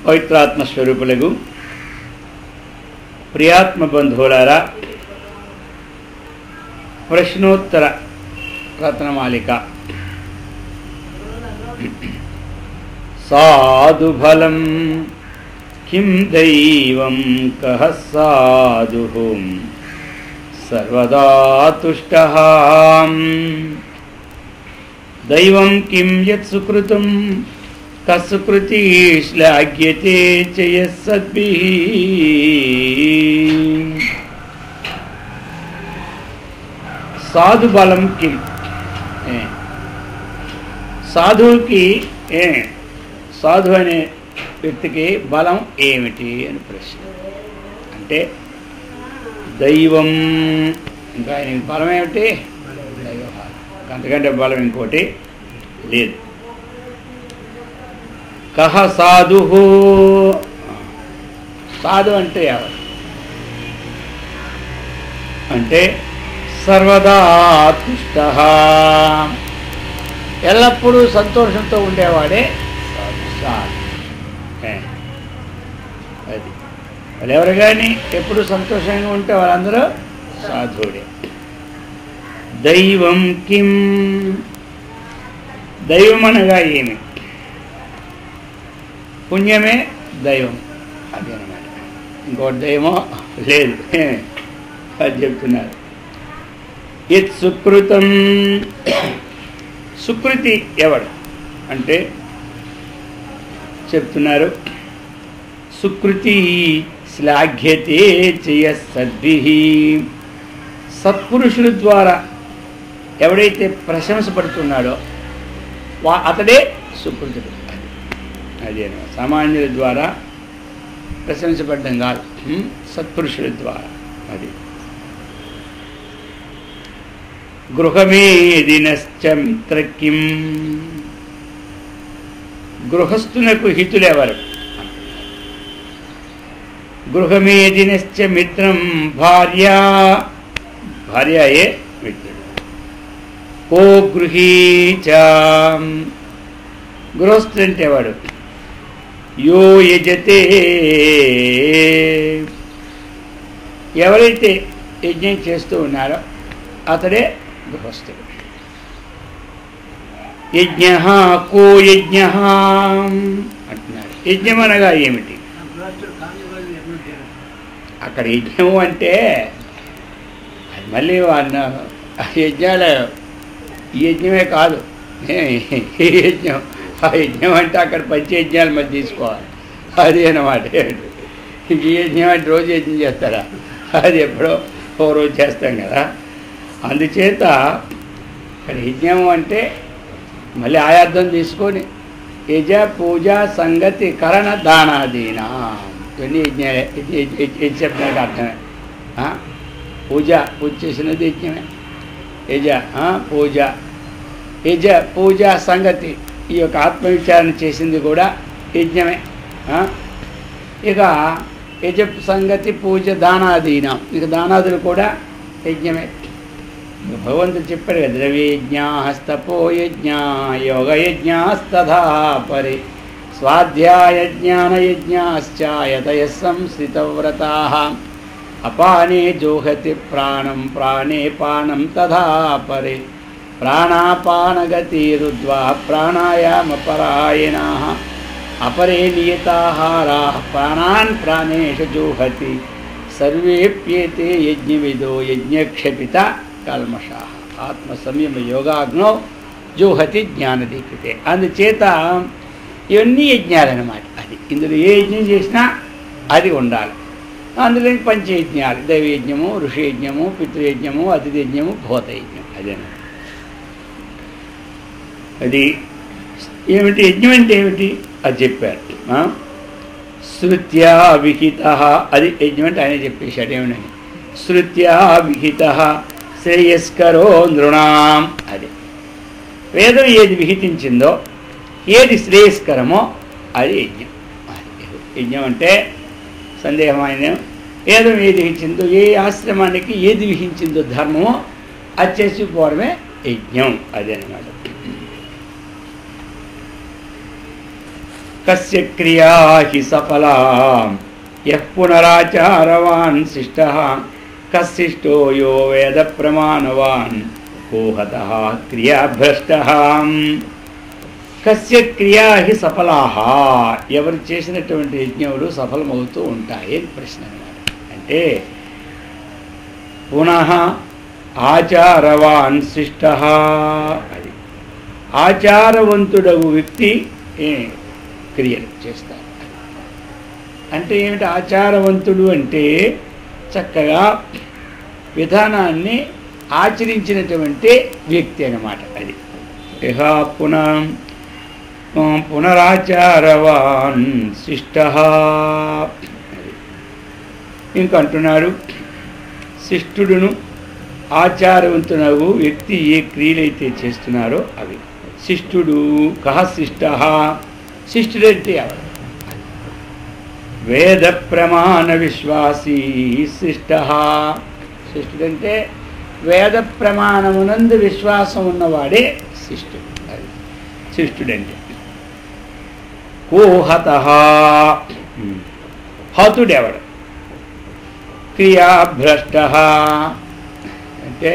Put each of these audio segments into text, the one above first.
పవిత్రాత్మ స్వరూపులకు ప్రియాత్మ బంధువులారా, ప్రశ్నోత్తర రత్నమాలిక. సాధుఫలం కిం దైవం కః సాధుః సర్వదా తుష్టః దైవం కిం యత్ సుకృతం కసుకృతి శ్లాఘ్యతే చ యస్సద్భిః. సాధు బలం కిం, సాధువుకి సాధు అనే వ్యక్తికి బలం ఏమిటి అని ప్రశ్న. అంటే దైవం, ఇంకా ఆయనకి బలం ఏమిటి? దైవభావం. అంతకంటే బలం ఇంకోటి లేదు. కహ సాధు, సాధు అంటే ఎవరు అంటే సర్వదా తుష్టః, ఎల్లప్పుడూ సంతోషంతో ఉండేవాడే సాధు. అది వాళ్ళు ఎవరు కానీ ఎప్పుడు సంతోషంగా ఉంటే వాళ్ళందరూ సాధువుడే. దైవం కిం, దైవం అనగా ఏమి? పుణ్యమే దైవం, అదేనమాట. ఇంకోటి దైవమో లేదు అది చెప్తున్నారు. యత్ సుకృతం, సుకృతి ఎవడు అంటే చెప్తున్నారు, సుకృతి శ్లాఘ్యతే చ యస్సద్భిః, సత్పురుషుల ద్వారా ఎవడైతే ప్రశంసపడుతున్నాడో అతడే సుకృతుడు. అదే సామాన్యుల ద్వారా ప్రశంసపడడం కాదు, సత్పురుషుల ద్వారా. అది గృహమేదినశ్చ మిత్రకిం, గృహస్థునకు హితులెవరు? గృహమేదినశ్చ మిత్రం భార్య, భార్యయే మిత్రుడు. కో గృహీ చ, గృహస్థుడు అంటే వాడు యో యజతే, ఎవరైతే యజ్ఞం చేస్తూ ఉన్నారో అతడే గృహస్థుడు. యజ్ఞ కో యజ్ఞ అంటున్నారు. యజ్ఞం అనగా ఏమిటి? అక్కడ యజ్ఞము అంటే అది మళ్ళీ యజ్ఞాలు, ఈ యజ్ఞమే కాదు యజ్ఞం. ఆ యజ్ఞం అంటే అక్కడ పంచయజ్ఞాల మధ్య తీసుకోవాలి, అది అన్నమాట. ఈ యజ్ఞం అంటే రోజు యజ్ఞం చేస్తారా? అది ఎప్పుడో ఓ రోజు చేస్తాం కదా. అందుచేత ఇక్కడ యజ్ఞం అంటే మళ్ళీ ఆయార్థం తీసుకొని యజ పూజ సంగతి కరణ దానాదీనా, ఇవన్నీ యజ్ఞాలే. యజ్ఞ చెప్పడానికి అర్థమే. పూజ, పూజ చేసినది యజ్ఞమే. యజ పూజ, యజ పూజ సంగతి, ఈ యొక్క ఆత్మవిచారణ చేసింది కూడా యజ్ఞమే. ఇక యజ సంగతి పూజ దానాదీనం, ఇక దానాదులు కూడా యజ్ఞమే. భగవంతుడు చెప్పాడు కదా, ద్రవ్యయజ్ఞాస్తపో యజ్ఞ యోగయజ్ఞాస్తథా పరి స్వాధ్యాయ జ్ఞానయజ్ఞాశ్చ యతయః సంస్థితవ్రతాః అపానే జోహతి ప్రాణం ప్రాణే పానం తథా పరి ప్రాణాపానగతిరుద్ధ్వా ప్రాణాయామపరాయణాః అపరే నియతాహారాః ప్రాణాన్ ప్రాణేషు జోహతి సర్వేప్యేతే యజ్ఞవిదో యజ్ఞక్షపిత కల్మషాః ఆత్మ సంయమ యోగాగ్నో జోహతి జ్ఞానదీపితే. అందుచేత ఇవన్నీ యజ్ఞాలన్నమాట. అది ఇందులో ఏ యజ్ఞం చేసినా అది ఉండాలి. అందులో పంచయజ్ఞాలు, దైవయజ్ఞము, ఋషియజ్ఞము, పితృయజ్ఞము, అతిథియజ్ఞము, భూతయజ్ఞం. అదేనా అది ఏమిటి? యజ్ఞం అంటే ఏమిటి అది చెప్పారు. శృత్యా విహిత, అది యజ్ఞం అంటే ఆయన చెప్పేశాడు. ఏమిటని? శృత్యా విహిత శ్రేయస్కరో నృణాం, అది వేదం ఏది విహితించిందో, ఏది శ్రేయస్కరమో అది యజ్ఞం. యజ్ఞం అంటే సందేహమైన వేదం ఏది విహించిందో, ఏ ఆశ్రమానికి ఏది విహించిందో ధర్మమో అది చేసుకుపోవడమే యజ్ఞం. అదే అన్నమాట. కస్య క్రియా హి సఫలా యః పునరాచారవాన్ శిష్టః కశిష్టో యో వేద ప్రమాణవాన్ కోహతః క్రియాభ్రష్టః. కస్య క్రియా హి సఫలాః, ఎవరు చేసినటువంటి యజ్ఞములు సఫలమవుతూ ఉంటాయి అని ప్రశ్న అన్నారు. అంటే పునః ఆచారవాన్ శిష్టః, అది ఆచారవంతుడగు వ్యక్తి క్రియలు చేస్తారు. అంటే ఏమిటి ఆచారవంతుడు అంటే చక్కగా విధానాన్ని ఆచరించినటువంటి వ్యక్తి అన్నమాట. అది ఇహ పునరాచారవాన్ శిష్టః. ఇంకా అంటున్నాడు, శిష్టుడును ఆచారవంతునగు వ్యక్తి ఏ క్రియలైతే చేస్తున్నారో అవి. శిష్టుడు కహ శిష్టః, శిష్టుడంటే ఎవరు? వేద ప్రమాణ విశ్వాసీ శిష్టః. శిష్టుడంటే వేద ప్రమాణమునందు విశ్వాసం ఉన్నవాడే శిష్టుడు. అది శిష్టుడంటే. కోహతః, హతుడెవడు? క్రియాభ్రష్టః, అంటే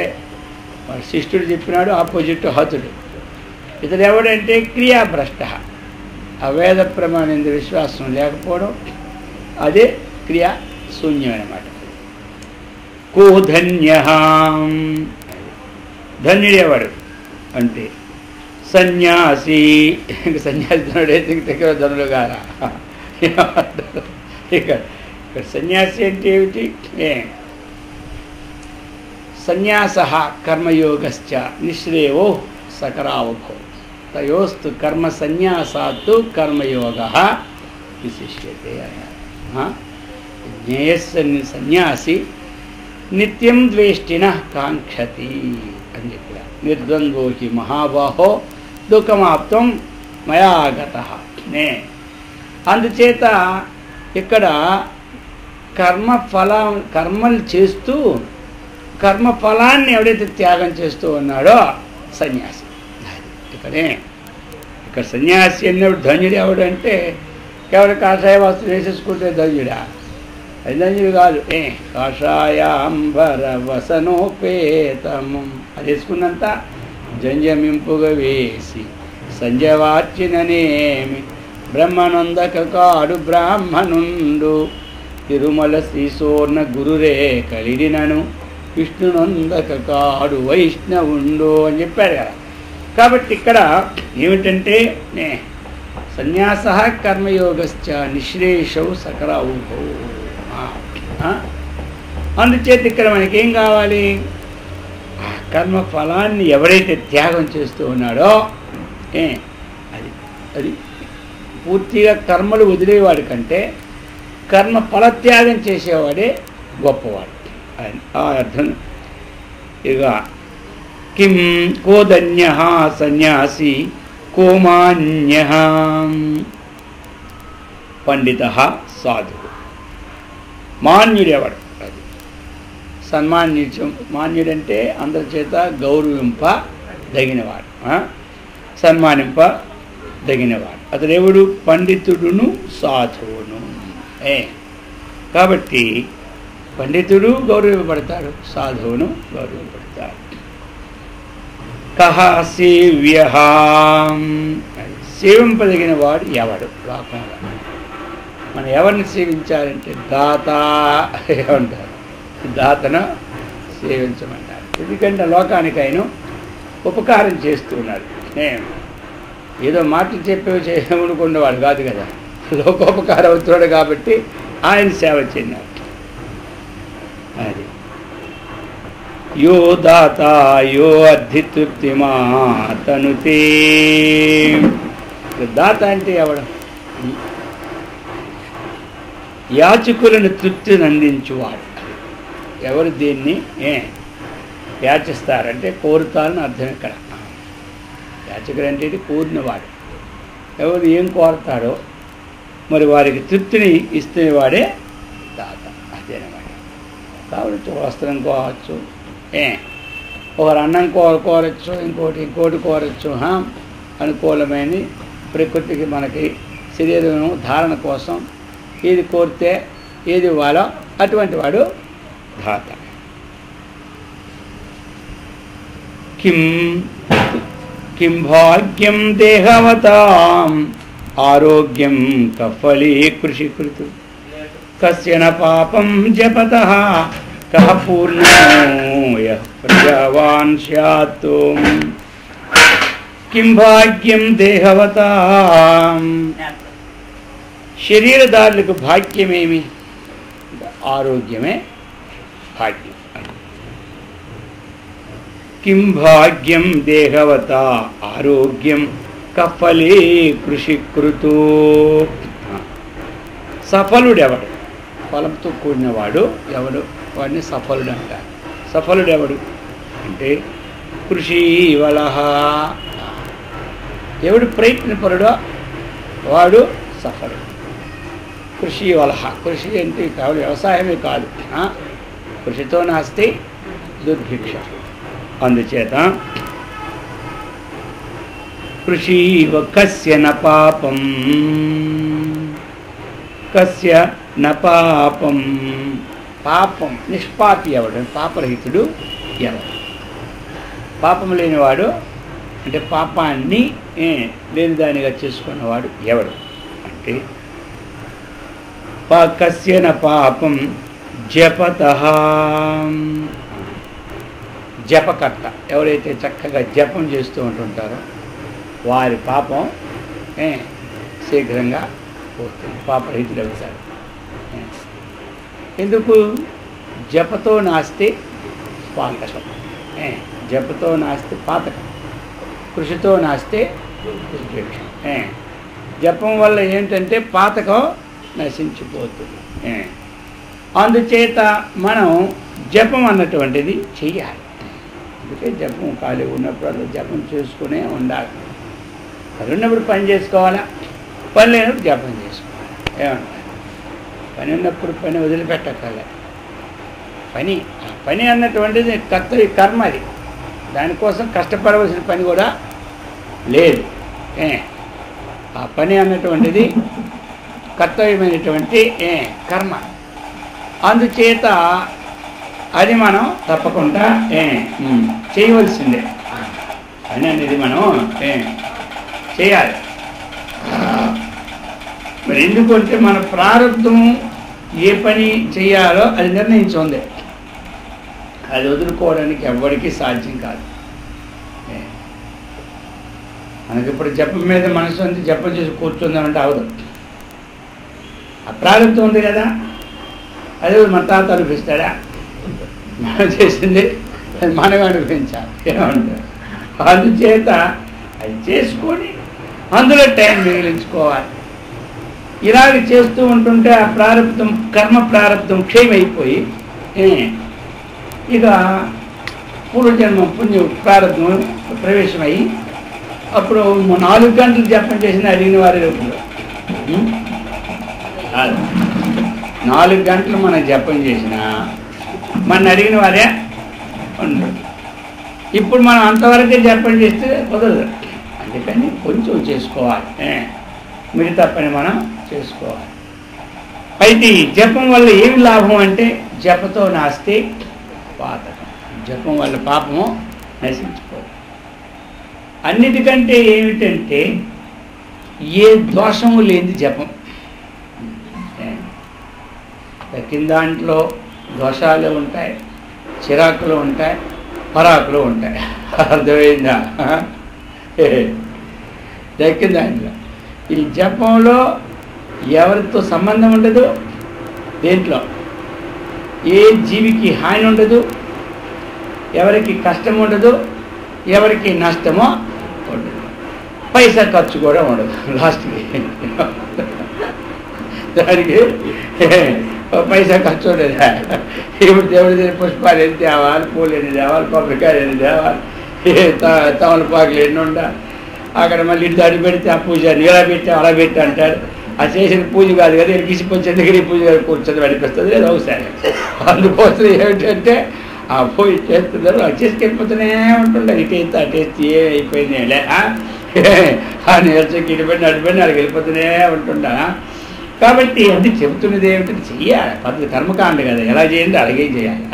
శిష్టుడు చెప్పినాడు, ఆపోజిట్ హతుడు. ఇతడు ఎవడంటే క్రియాభ్రష్ట, ఆ వేద ప్రమాణం విశ్వాసం లేకపోవడం, అదే క్రియా శూన్యం అన్నమాట. కోధన్య, ధన్యుడేవాడు అంటే సన్యాసి. ఇంక సన్యాసి ధనుడైతే దగ్గర ధనులు గారా? ఇక్కడ సన్యాసి అంటే ఏమిటి? సన్యాస కర్మయోగశ్చ నిశ్రేయో సకరావభో తయోస్తు కర్మ సన్యాసాత్తు కర్మయోగ విశిష్యతే అన్నారు. సన్యాసి నిత్యం ద్వేష్టిన కాంక్షతి అని చెప్పారు. నిర్ద్వంద్వో హి మహాబాహో దుఃఖమాప్తం మయాగతః. అందుచేత ఇక్కడ కర్మలు చేస్తూ కర్మఫలాన్ని ఎవడైతే త్యాగం చేస్తూ ఉన్నాడో సన్యాసి. ఇక్కడ సన్యాసి అన్నప్పుడు ధన్యుడు ఎవడు అంటే కేవలం కాషాయ వస్త్రం వేసేసుకుంటే ధన్యుడా? అది ధన్యుడు కాదు. కాషాయాంబర వసనోపేతము అది వేసుకున్నంత జంజమింపుగా వేసి సంజవార్చిననేమి బ్రహ్మనందక కాడు బ్రాహ్మణుండు తిరుమల శ్రీసోర్ణ గురురే కలిడినను విష్ణునందక కాడు వైష్ణవుండు అని చెప్పారు కదా. కాబట్టి ఇక్కడ ఏమిటంటే సన్యాస కర్మయోగశ్చ నిశ్రేషౌ సకరావుభౌ. అందుచేత ఇక్కడ మనకేం కావాలి? కర్మ ఫలాన్ని ఎవరైతే త్యాగం చేస్తూ ఉన్నాడో అది పూర్తిగా కర్మలు వదిలేవాడి కంటే కర్మ ఫలత్యాగం చేసేవాడే గొప్పవాడు. ఆ అర్థం. ఇక కిం కోదన్య సన్యాసి కోమాన్య పండిత సాధు. మాన్యుడెవడు? అది మాన్యుడంటే అందరి చేత గౌరవింపదగినవాడు, సన్మానింపదగినవాడు. అతడెవడు? పండితుడును సాధువును. కాబట్టి పండితుడు గౌరవింపబడతాడు, సాధువును గౌరవింపబడతాడు. కహ సేవ్య, సేవింపదగిన వాడు ఎవడు లోకంలో? మనం ఎవరిని సేవించాలంటే దాత ఏమంటారు? దాతను సేవించమంటారు. ఎందుకంటే లోకానికి ఆయన ఉపకారం చేస్తున్నాడు. ఏదో మాటలు చెప్పేవి చేయమనుకున్నవాడు కాదు కదా, లోకోపకారం అవుతున్నాడు కాబట్టి ఆయన సేవ చెందాడు. అది యో దాత యో అధితృప్తిమా తనుతే. దాత అంటే ఎవడు? యాచకులను తృప్తిని అందించువాడు. ఎవరు దీన్ని యాచిస్తారంటే కోరుతారని అర్థం. ఇక్కడ యాచకుడు అంటే కోరినవాడు. ఎవరు ఏం కోరుతాడో మరి వారికి తృప్తిని ఇస్తున్నవాడే దాత. అదేనమాట. కాబట్టి వస్త్రం కోరచ్చు, ఒకరు అన్నం కోరచ్చు, ఇంకోటి కోరచ్చు. అనుకూలమైన ప్రకృతికి మనకి శరీరం ధారణ కోసం ఏది కోరితే ఏది ఇవ్వాలో అటువంటి వాడు ధాత. కిం భాగ్యం దేహవతాం ఆరోగ్యం కఫలీ కృషికృతు కస్య న పాపం జపతః కః పూర్ణో యః ప్రజావాన్ స్యాత్. కిం భాగ్యం దేహవతాం, శరీరదారులకు భాగ్యమేమి? ఆరోగ్యమే భాగ్యం. కిం భాగ్యం దేహవత ఆరోగ్యం కఫలే కృషికృతో. సఫలుడెవడు? ఫలంతో కూడినవాడు ఎవడు? వాడిని సఫలుడు అంటారు. సఫలుడెవడు అంటే కృషీవలహ, ఎవడు ప్రయత్నపరుడో వాడు సఫలుడు. కృషీవలహ, కృషి అంటే కేవలం వ్యవసాయమే కాదు, కృషితో నాస్తి దుర్భిక్ష. అందుచేత కృషీవ కస్య న పాపం, కస్య న పాపం. పాపం నిష్పాపి ఎవడు? పాపరహితుడు ఎవడు? పాపం లేనివాడు అంటే పాపాన్ని లేని దానిగా చేసుకున్నవాడు ఎవడు అంటే కస్య న పాపం జపతః. జపకర్త ఎవరైతే చక్కగా జపం చేస్తూ ఉంటుంటారో వారి పాపం శీఘ్రంగా పోతుంది, పాపరహితుడు అవుతాడు. ఎందుకు? జపతో నాస్తి పాతకం, జపతో నాస్తి పాతకం, కృషితో నాస్తి దుర్భిక్షం. జపం వల్ల ఏంటంటే పాతకం నశించిపోతుంది. అందుచేత మనం జపం అన్నటువంటిది చెయ్యాలి. అందుకే జపం ఖాళీ ఉన్నప్పుడు అలా జపం చేసుకునే ఉండాలి. పని ఉన్నప్పుడు పని చేసుకోవాలా, పని లేనప్పుడు జపం చేసుకోవాలి. ఏమంటారు? పని ఉన్నప్పుడు పని వదిలిపెట్టక్కర్లే. పని అన్నటువంటిది కర్మ, అది దానికోసం కష్టపడవలసిన పని కూడా లేదు. ఆ పని అన్నటువంటిది కర్తవ్యమైనటువంటి కర్మ. అందుచేత అది మనం తప్పకుండా చేయవలసిందే. పని అనేది మనం చేయాలి. మరి ఎందుకంటే మన ప్రారంభం ఏ పని చేయాలో అది నిర్ణయించుంది. అది వదులుకోవడానికి ఎవ్వరికీ సాధ్యం కాదు. మనకి ఇప్పుడు జపం మీద మనసు అంతా జపం చేసి కూర్చుందామంటే అవదు. ఆ ప్రారంభం ఉంది కదా, అదే మన తాత అనిపిస్తాడా? మనం చేసింది అది మనం అనిపించాలి. ఏమంటారు? అందుచేత అది చేసుకొని అందులో టైం మిగిలించుకోవాలి. ఇలాగ చేస్తూ ఉంటుంటే ఆ ప్రారంభం, కర్మ ప్రారంభం క్షయమైపోయి ఇక పూర్వజన్మ పుణ్య ప్రారంభం ప్రవేశమై అప్పుడు 4 గంటలు జపం చేసిన అడిగిన వారి రూపంలో 4 గంటలు మనం జపం చేసిన మన అడిగిన వారే ఉండరు. ఇప్పుడు మనం అంతవరకే జపం చేస్తే కుదరదు. అందుకని కొంచెం చేసుకోవాలి, మిగతా పని మనం చేసుకోవాలి. అయితే జపం వల్ల ఏమి లాభం అంటే జపతో నాస్తి పాతకం. జపం వల్ల పాపము నశించిపోదు. అన్నిటికంటే ఏమిటంటే ఏ దోషము లేని జపం. దక్కిన దాంట్లో దోషాలు ఉంటాయి, చిరాకులు ఉంటాయి, పరాకులు ఉంటాయి. అర్థమైందా? దక్కిన దాంట్లో ఈ జపంలో ఎవరితో సంబంధం ఉండదు, దేంట్లో ఏ జీవికి హాని ఉండదు, ఎవరికి కష్టం ఉండదు, ఎవరికి నష్టమో ఉండదు, పైసా ఖర్చు కూడా ఉండదు. లాస్ట్కి దానికి పైసా ఖర్చు ఉండదు. ఇప్పుడు దేవుడి పుష్పాలు ఎన్ని తేవాలి, పూలు ఎన్ని తేవాలి, కొబ్బరికాయలు ఎన్ని తేవాలి, తమలపాకులు ఎన్ని ఉండాలి. అక్కడ మళ్ళీ ఇంటి అడిగి పెడితే ఆ పూజ ఇలా పెట్టి అలా పెట్టి అంటారు. ఆ చేసిన పూజ కాదు కదా, గిసిపోచ్చేందుకు ఈ పూజ కూర్చొని అనిపిస్తుంది లేదా ఒకసారి. అందుకోసం ఏమిటంటే ఆ పూజ చేస్తున్నారు, చేసుకెళ్ళిపోతూనే ఉంటుండే. ఇటైతే అటేస్తే ఏ అయిపోయింది ఆ నీరసకి ఇటుపడి నడిపడి అక్కడికి వెళ్ళిపోతూనే ఉంటుంటా. కాబట్టి అది చెబుతున్నది ఏమిటంటే చెయ్యాలి పద్ధతి, కర్మకాండ కదా, ఎలా చేయండి అలాగే చేయాలి.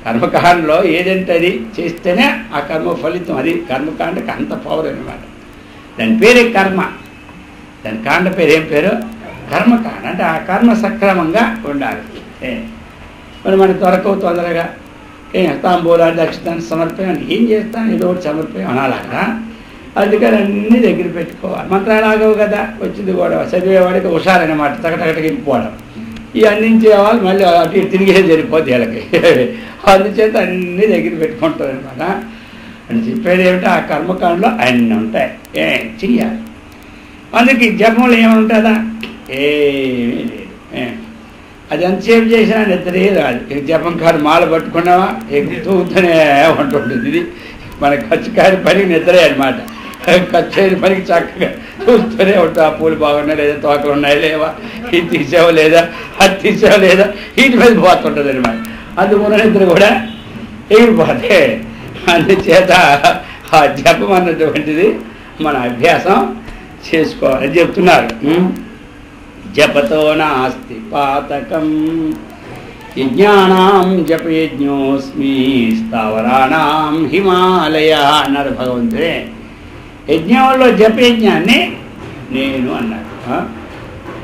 కర్మకాండలో ఏదంటే అది చేస్తేనే ఆ కర్మ ఫలితం. అది కర్మకాండకి అంత పవర్ అనమాట. దాని పేరే కర్మ, దాని కాండ పేరు ఏం పేరు? కర్మకాండ. అంటే ఆ కర్మ సక్రమంగా ఉండాలి. మరి మనకు దొరకవు తొందరగా. తాంబూలాలు దక్షిణాన్ని సమర్పయం, ఏం చేస్తాను ఏదో ఒకటి సమర్పయం అనాలగా. అందుకని అన్నీ దగ్గర పెట్టుకోవాలి. మంత్రాలు ఆగవు కదా, వచ్చింది కూడా చదివేవాడికి హుషారనమాట, టకటకటకి వెళ్ళిపోవడం. ఈ అందించేవాళ్ళు మళ్ళీ అటు తిరిగే జరిపోద్ది వీళ్ళకి. అందుచేత అన్నీ దగ్గర పెట్టుకుంటారు అనమాట. అని చెప్పేది ఏమిటో ఆ కర్మకాండలో అన్నీ ఉంటాయి, చెయ్యాలి. అందుకే జపంలో ఏముంటుందా? ఏమీ లేదు. అది ఎంతసేపు చేసినా నిద్రే రాదు. జపం కాదు, మాల పట్టుకున్నావా తూగుతూనే ఉంటుంటుంది. ఇది మన ఖర్చు కాని పనికి నిద్రే అనమాట. ఖర్చు అయిన పనికి చక్కగా చూస్తూనే ఉంటా. ఆ పూలు బాగున్నాయి లేదా, తోకలు ఉన్నాయి లేవా, ఇది తీసావా లేదా, అది తీసావా లేదా, వీటి మీద పోతుంటుంది అనమాట. అందుకున్న నిద్ర కూడా ఎగిరిపోతే. అందుచేత ఆ జపం అన్నటువంటిది మన అభ్యాసం చేసుకోవాలని చెప్తున్నారు. జపతో నాస్తి పాతకం యజ్ఞానాం జపయజ్ఞోస్మి స్థావరాణాం హిమాలయ అన్నారు భగవంతుడే. యజ్ఞంలో జపయజ్ఞాన్ని నేను అన్నాడు.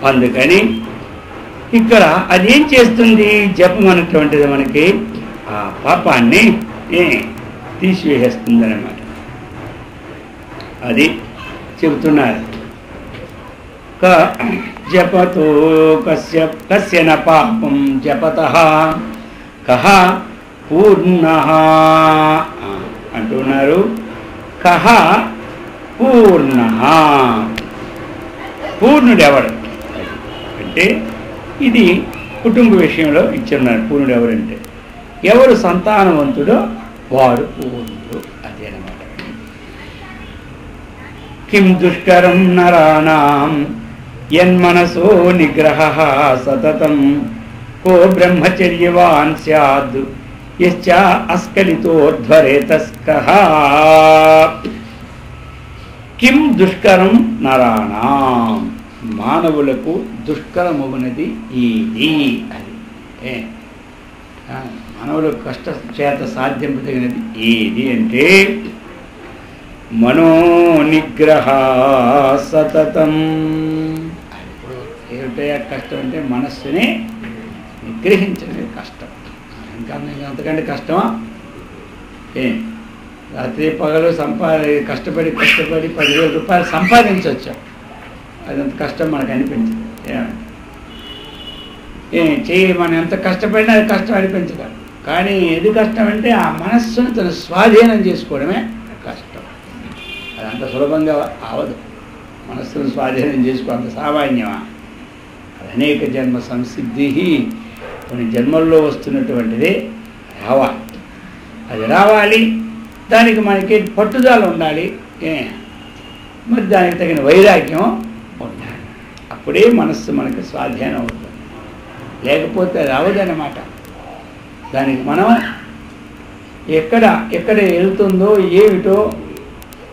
అందుకని ఇక్కడ అదేం చేస్తుంది? జపం అన్నటువంటిది మనకి ఆ పాపాన్ని తీసివేసేస్తుంది అన్నమాట. అది చెబుతున్నారు. జపతో కస్య న పాపం జపతః కహ పూర్ణః అంటున్నారు. కహ పూర్ణః, పూర్ణుడు ఎవడు అంటే ఇది కుటుంబ విషయంలో ఇచ్చున్నారు. పూర్ణుడు ఎవరంటే ఎవరు సంతానవంతుడో వాడు పూర్ణుడు. అదేనమాట. కిం దుష్కరం నరాణాం యన్మనసో నిగ్రహః సతతం కో బ్రహ్మచర్యవాన్ స్యాద్ యశ్చ అస్కలితోధ్వరేతస్కః. కిం దుష్కరం నరాణాం, మానవులకు దుష్కరమగునది ఇది. అది మానవులకు కష్ట చేత సాధ్యంపదగినది ఏది అంటే మనో నిగ్రహ సతతం. ఏమిటయా కష్టం అంటే మనస్సుని నిగ్రహించడమే కష్టం. ఇంకా అంతకంటే కష్టమా? రాత్రి పగలు కష్టపడి 10,000 రూపాయలు సంపాదించవచ్చు. అదంత కష్టం మనకు అనిపించదు. చెయ్యి మనం ఎంత కష్టపడినా అది కష్టం అనిపించదు. కానీ ఏది కష్టం అంటే ఆ మనస్సును తన స్వాధీనం చేసుకోవడమే కష్టం. అది అంత సులభంగా అవదు. మనస్సును స్వాధీనం చేసుకో అంత సామాన్యమా? అది అనేక జన్మ సంసిద్ధి, కొన్ని జన్మల్లో వస్తున్నటువంటిది రావాలి. అది రావాలి, దానికి మనకి పట్టుదల ఉండాలి, మరి దానికి తగిన వైరాగ్యం ఉండాలి. అప్పుడే మనస్సు మనకి స్వాధీనం అవుతుంది. లేకపోతే అది అవదన్నమాట. దానికి మనం ఎక్కడ వెళ్తుందో ఏమిటో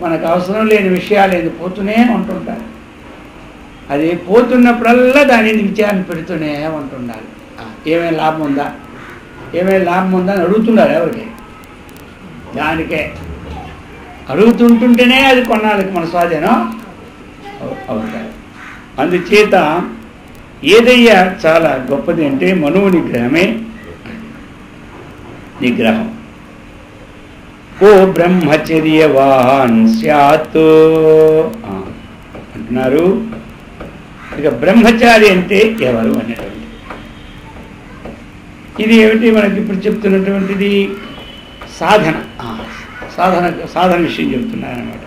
మనకు అవసరం లేని విషయాలు ఏది పోతూనే ఉంటుంటారు. అది పోతున్నప్పుడల్లా దానిని విచారణ పెడుతూనే ఉంటుండాలి. ఏమైనా లాభం ఉందా, ఏమైనా లాభం ఉందా అని అడుగుతున్నారు. ఎవరికి? దానికే అడుగుతుంటుంటేనే అది కొన్నాళ్ళకి మన స్వాధీనం అవుతాయి. అందుచేత ఏదయ్యా చాలా గొప్పది అంటే మనో నిగ్రహమే నిగ్రహం. ఓ బ్రహ్మచర్యవాన్ స్యాత్ అంటున్నారు. ఇక బ్రహ్మచారి అంటే ఎవరు అనేటువంటి ఇది ఏమిటి మనకి ఇప్పుడు చెప్తున్నటువంటిది సాధన. సాధన విషయం చెప్తున్నారన్నమాట.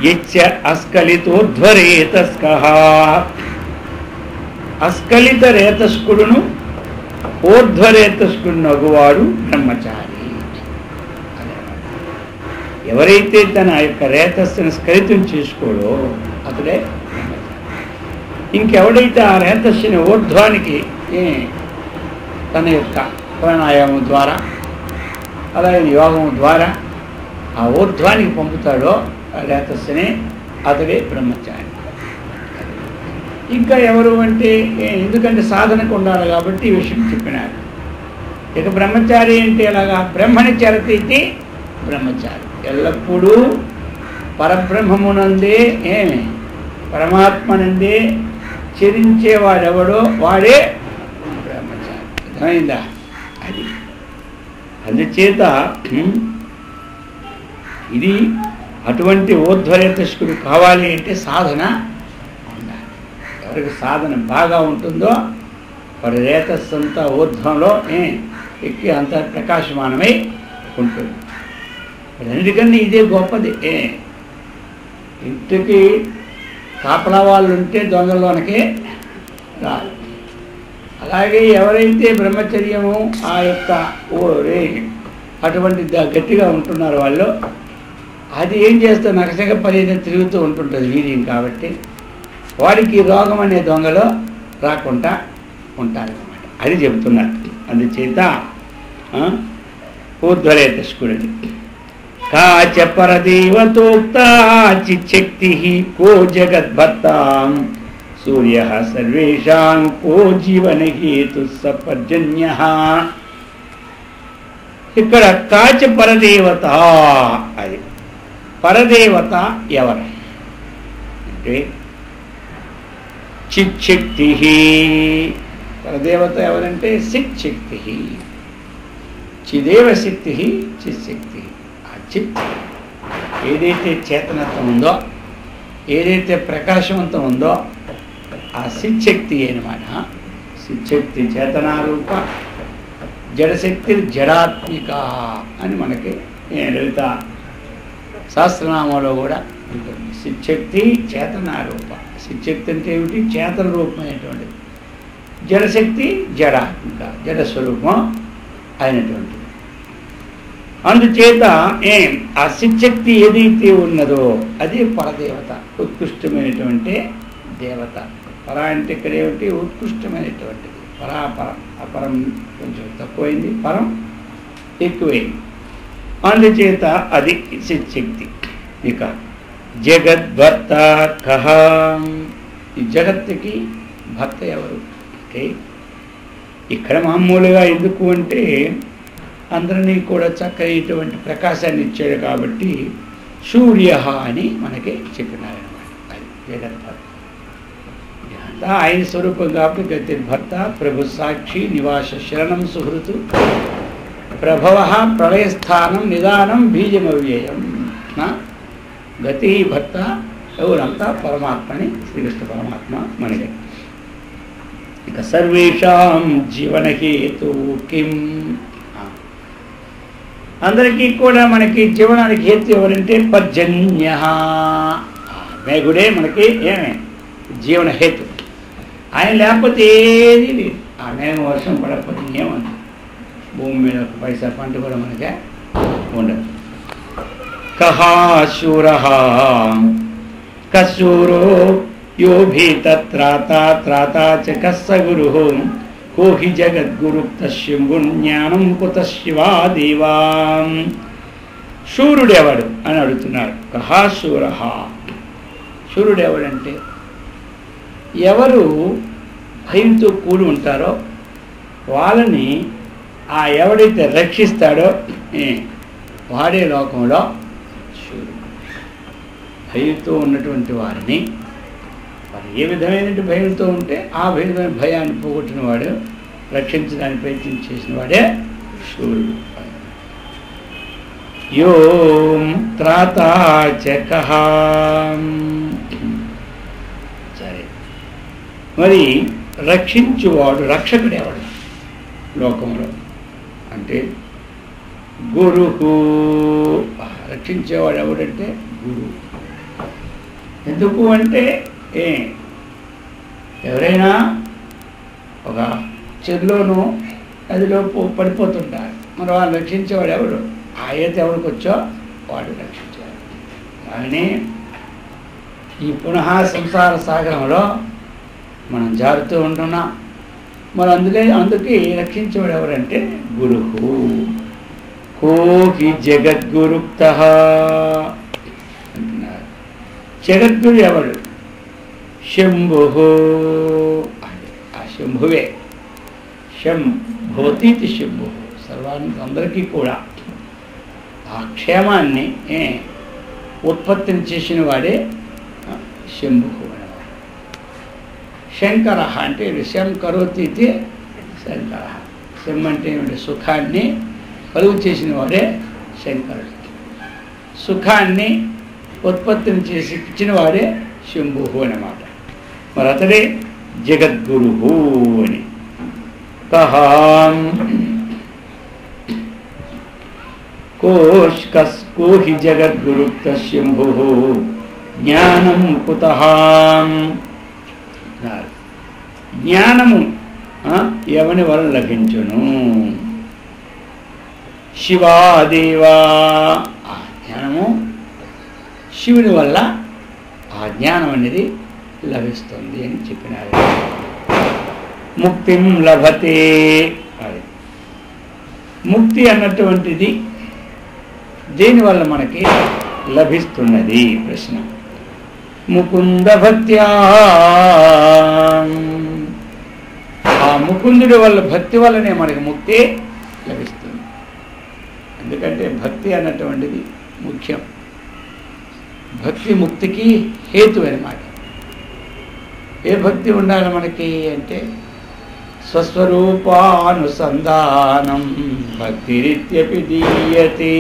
యచ్చ అస్కలితోధ్వరేతస్కః, అస్కలిత రేతస్కుడును ఊర్ధ్వరేతస్కుడునగువాడు బ్రహ్మచారి. ఎవరైతే తన యొక్క రేతస్సును స్ఖలితం చేసుకోడో అతడే బ్రహ్మచారి. ఇంకెవడైతే ఆ రేతస్సుని ఊర్ధ్వానికి తన యొక్క ప్రాణాయామం ద్వారా అలాగే యోగం ద్వారా ఆ ఊర్ధ్వానికి పంపుతాడో రేతస్సుని అతడే బ్రహ్మచారి. ఇంకా ఎవరు అంటే ఎందుకంటే సాధనకు ఉండాలి కాబట్టి ఈ విషయం చెప్పినారు. ఇక బ్రహ్మచారి అంటే ఎలాగా? బ్రహ్మని చరతీతి బ్రహ్మచారి, ఎల్లప్పుడూ పరబ్రహ్మమునందే పరమాత్మనందే చరించేవాడెవడో వాడే బ్రహ్మచారి. అర్థమైందా? అది అందుచేత ఇది అటువంటి ఊర్ధ్వరేతస్కుడు కావాలి అంటే సాధన ఉండాలి. ఎవరికి సాధన బాగా ఉంటుందో వారి రేతస్సు అంతా ఊర్ధ్వంలో ఎక్కి అంత ప్రకాశమానమై ఉంటుంది. ఎందుకంటే ఇదే గొప్పది. ఇంటికి కాపలా వాళ్ళు ఉంటే దొంగల్లోనకే రాదు. అలాగే ఎవరైతే బ్రహ్మచర్యము ఆ యొక్క అటువంటి గట్టిగా ఉంటున్నారు వాళ్ళు, అది ఏం చేస్తే నరసంగ పని తిరుగుతూ ఉంటుంటుంది వీర్యం. కాబట్టి వాడికి రోగం అనే దొంగలో రాకుండా ఉంటారన్నమాట. అది చెబుతున్నారు. అందుచేత ఊర్ధ్వరేతస్కుడని కాచ పరదేవతోక్తా చిచ్చక్తి కో జగద్భర్తాం సూర్య సర్వేషాం కో జీవనహేతు సపర్జన్య. ఇక్కడ కాచ పరదేవత, అది పరదేవత ఎవరు అంటే చిచ్చక్తి. పరదేవత ఎవరంటే చిచ్చక్తి. చిదేవ శక్తి చిచ్చక్తి. ఆ చిత్ ఏదైతే చేతనత్వం ఉందో, ఏదైతే ప్రకాశవంతం ఉందో ఆ చిచ్చక్తి అనమాట. చిచ్చక్తి చేతనారూప, జడశక్తి జడాత్మిక అని మనకి లలిత సహస్రనామంలో కూడా ఉంటుంది. చిచ్చక్తి చేతనారూప. చిచ్చక్తి అంటే ఏమిటి? చేతన రూపమైనటువంటిది. జడశక్తి జడాత్మిక, జడస్వరూపం అయినటువంటిది. అందుచేత ఆ చిచ్చక్తి ఏదైతే ఉన్నదో అదే పరదేవత, ఉత్కృష్టమైనటువంటి దేవత. పర అంటే ఇక్కడ ఏమిటి? ఉత్కృష్టమైనటువంటిది. పరాపరం, అపరం కొంచెం తక్కువైంది, పరం ఎక్కువైంది. అందుచేత అది చిచ్చక్తి. ఇక జగద్భర్త కహ, ఈ జగత్తుకి భర్త ఎవరు అంటే ఇక్కడ మామూలుగా ఎందుకు అంటే అందరినీ కూడా చక్కగా ఇటువంటి ప్రకాశాన్ని ఇచ్చాడు కాబట్టి సూర్య అని మనకి చెప్పినారనమాట. అది జగద్భర్త. ఆయన స్వరూపం కాబట్టి గతిర్భర్త ప్రభు సాక్షి నివాస శరణం సుహృతు ప్రభవ ప్రళయస్థానం నిదానం బీజమవ్యయం. గతి భర్త ఎవరంతా పరమాత్మని, శ్రీకృష్ణ పరమాత్మ మనకి. ఇక సర్వేషాం జీవనహేతు కిం, అందరికీ కూడా మనకి జీవనానికి హేతు ఎవరంటే పర్జన్య. మేఘుడే మనకి జీవన హేతు. ఆయన లేకపోతే ఏది లేదు. ఆ మేఘం వర్షం పడకపోతే ఏమంది, భూమి మీద ఒక పైసా పంట కూడా మనకే ఉండదు. కహాశూర కశూరో యోభి త్రాతా చ కస్స గురు కోహి జగద్గురు తస్యంగుజ్ఞానం కుత శివా దేవా. శూరుడెవడు అని అడుగుతున్నారు. కహాశూర, శూరుడెవడంటే ఎవరు భయంతో కూడి ఉంటారో వాళ్ళని ఆ ఎవడైతే రక్షిస్తాడో వాడే లోకంలో శూరుడు. భయంతో ఉన్నటువంటి వారిని, వారు ఏ విధమైనటువంటి భయంతో ఉంటే ఆ విధమైన భయాన్ని పోగొట్టిన వాడు, రక్షించడానికి ప్రయత్నం చేసిన వాడే శూరుడు. యోం త్రాతా చ కః. సరే, మరి రక్షించువాడు, రక్షకుడు ఎవడు లోకంలో అంటే గురువు. రక్షించేవాడు ఎవడంటే గురువు. ఎందుకు అంటే ఎవరైనా ఒక చెరులోనూ నదిలో పడిపోతుంటారు, మరి వాళ్ళు రక్షించేవాడు ఎవడు? ఆ ఈత ఎవరికి వచ్చో వాడు రక్షించేవాడు. కానీ ఈ పునః సంసార సాగరంలో మనం జారుతూ ఉంటున్నాం. మరి అందుకే రక్షించేవాడు ఎవరంటే గురువు. కోహి జగద్గురుక్తః అంటున్నారు. జగద్గురు ఎవడు? శంభు. ఆ శంభువే. శంభోతీతి శంభు. సర్వానికి అందరికీ కూడా ఆ క్షేమాన్ని ఉత్పత్తిని చేసిన వాడే శంభు అనేవాడు. శంకర అంటే శం కరోతీతి శంకర. శం అంటే ఏమిటి? సుఖాన్ని కలుగు చేసిన వాడే శంకరుడు. సుఖాన్ని ఉత్పత్తిని చేసి ఇచ్చిన వాడే శంభు అన్నమాట. మరి అతడే జగద్గురు అని. కోహి జగద్గురు శంభు జ్ఞానం కుతః. జ్ఞానము ఎవని వల్ల లభించును? శివాదేవా. ఆ జ్ఞానము శివుని వల్ల ఆ జ్ఞానం అనేది లభిస్తుంది అని చెప్పినారు. ముక్తిం లభతే. అది ముక్తి అన్నటువంటిది దేనివల్ల మనకి లభిస్తున్నది? ప్రశ్న. ముకుంద భక్త్యా. ఆ ముకుందుడి వల్ల, భక్తి వల్లనే మనకి ముక్తి లభిస్తుంది. ఎందుకంటే భక్తి అన్నటువంటిది ముఖ్యం. భక్తి ముక్తికి హేతు అన్నమాట. ఏ భక్తి ఉండాలి మనకి అంటే స్వస్వరూపానుసంధానం భక్తిరిత్యపి దీయతే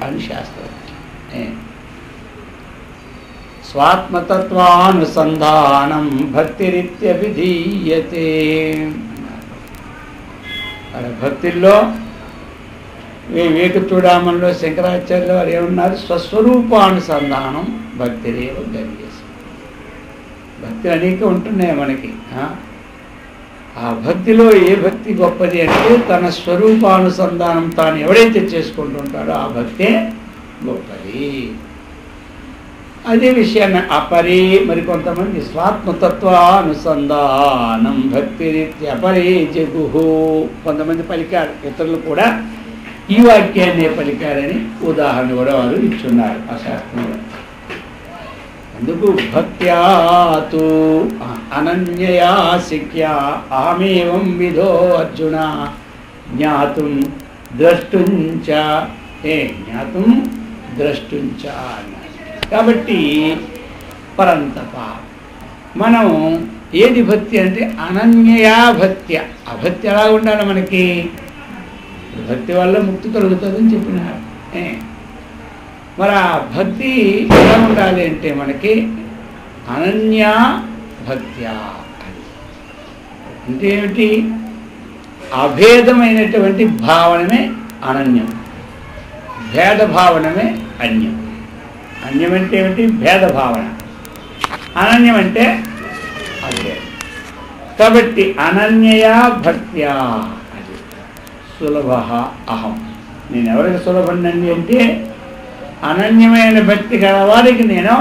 అని శాస్త్రం. స్వాత్మతత్వానుసంధానం భక్తిరిత్యపి దీయతే. భక్తుల్లో వివేక చూడామణిలో శంకరాచార్యుల వారు ఏమన్నారు? స్వస్వరూపానుసంధానం భక్తిరేవ గమ్యసి. భక్తి అనేక ఉంటున్నాయి మనకి. ఆ భక్తిలో ఏ భక్తి గొప్పది అంటే తన స్వరూపానుసంధానం తాను ఎవడైతే చేసుకుంటుంటాడో ఆ భక్తే గొప్పది. అదే విషయాన్ని అపరే మరికొంతమంది స్వాత్మతత్వానుసంధానం భక్తిరీత్య అపరే జగుహు కొంతమంది పలికారు. ఇతరులు కూడా ఈ వాక్యాన్ని పలికారని ఉదాహరణ కూడా వారు ఇచ్చున్నారు ఆ శాస్త్రంలో. అందుకు భక్త్యాతు అనన్యయా శక్య అహమేవం విధో అర్జున జ్ఞాతుం ద్రష్టుంచ. జ్ఞాతుం ద్రష్టుంచ అన్నారు. కాబట్టి పరంతప మనం ఏది భక్తి అంటే అనన్యయా భక్త్య. ఆ భక్తి ఎలా ఉండాలి మనకి? భక్తి వల్ల ముక్తి కలుగుతుందని చెప్పినారు. మరి ఆ భక్తి ఎలా ఉండాలి అంటే మనకి అనన్యా భక్త్యా అంటే ఏమిటి? అభేదమైనటువంటి భావనమే అనన్యం, భేద భావనమే అన్యం. అన్యం అంటే ఏమిటి? భేద భావన. అనన్యం అంటే అభేదం. కాబట్టి అనన్యయా భక్త్యా అది సులభ అహం. నేను ఎవరికి సులభండి అంటే అనన్యమైన భక్తి గలవారికి నేను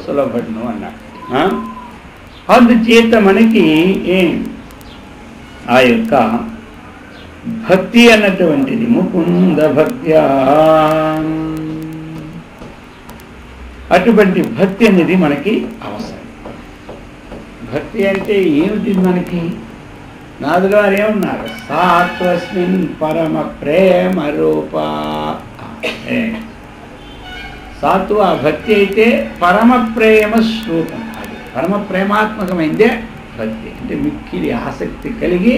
సులభను అన్నాడు. అందుచేత మనకి ఆ యొక్క భక్తి అన్నటువంటిది ముకుంద భక్త్యా, అటువంటి భక్తి అనేది మనకి అవసరం. భక్తి అంటే ఏమిటి మనకి? నాదులు వారు ఏమన్నారు? సాత్వస్మిన్ పరమ ప్రేమ రూప. సాత్వ భక్తి అయితే పరమ ప్రేమ స్వరూపం. అది పరమ ప్రేమాత్మకమైందే భక్తి. అంటే మిక్కిలి ఆసక్తి కలిగి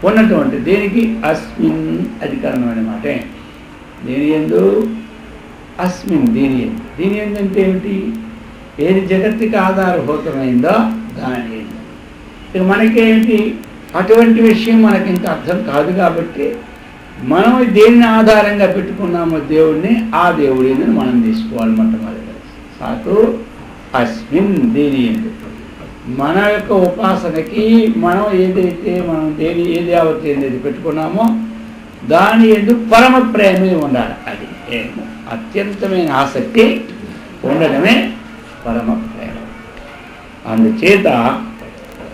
ఉన్నటువంటి దేనికి? అస్మిన్ అధికరణం అన్నమాట. దేని యందు? అస్మిన్ దీని యందు. దీని యందు అంటే ఏమిటి? ఏది జగత్తుకి ఆధారభూతమైందో దాని యందు. ఇక మనకేమిటి? అటువంటి విషయం మనకి ఇంకా అర్థం కాదు. కాబట్టి మనం దేన్ని ఆధారంగా పెట్టుకున్నామో దేవుడిని, ఆ దేవుడిని మనం తీసుకోవాలి. మొట్టమొదటి సాకు అస్మిన్ దీని యందు. మన యొక్క ఉపాసనకి మనం ఏదైతే మనం ఏది అవతి ఏది పెట్టుకున్నామో దాని యందు పరమ ప్రేమే ఉండాలి. అది అత్యంతమైన ఆసక్తి ఉండడమే పరమ ప్రేమ. అందుచేత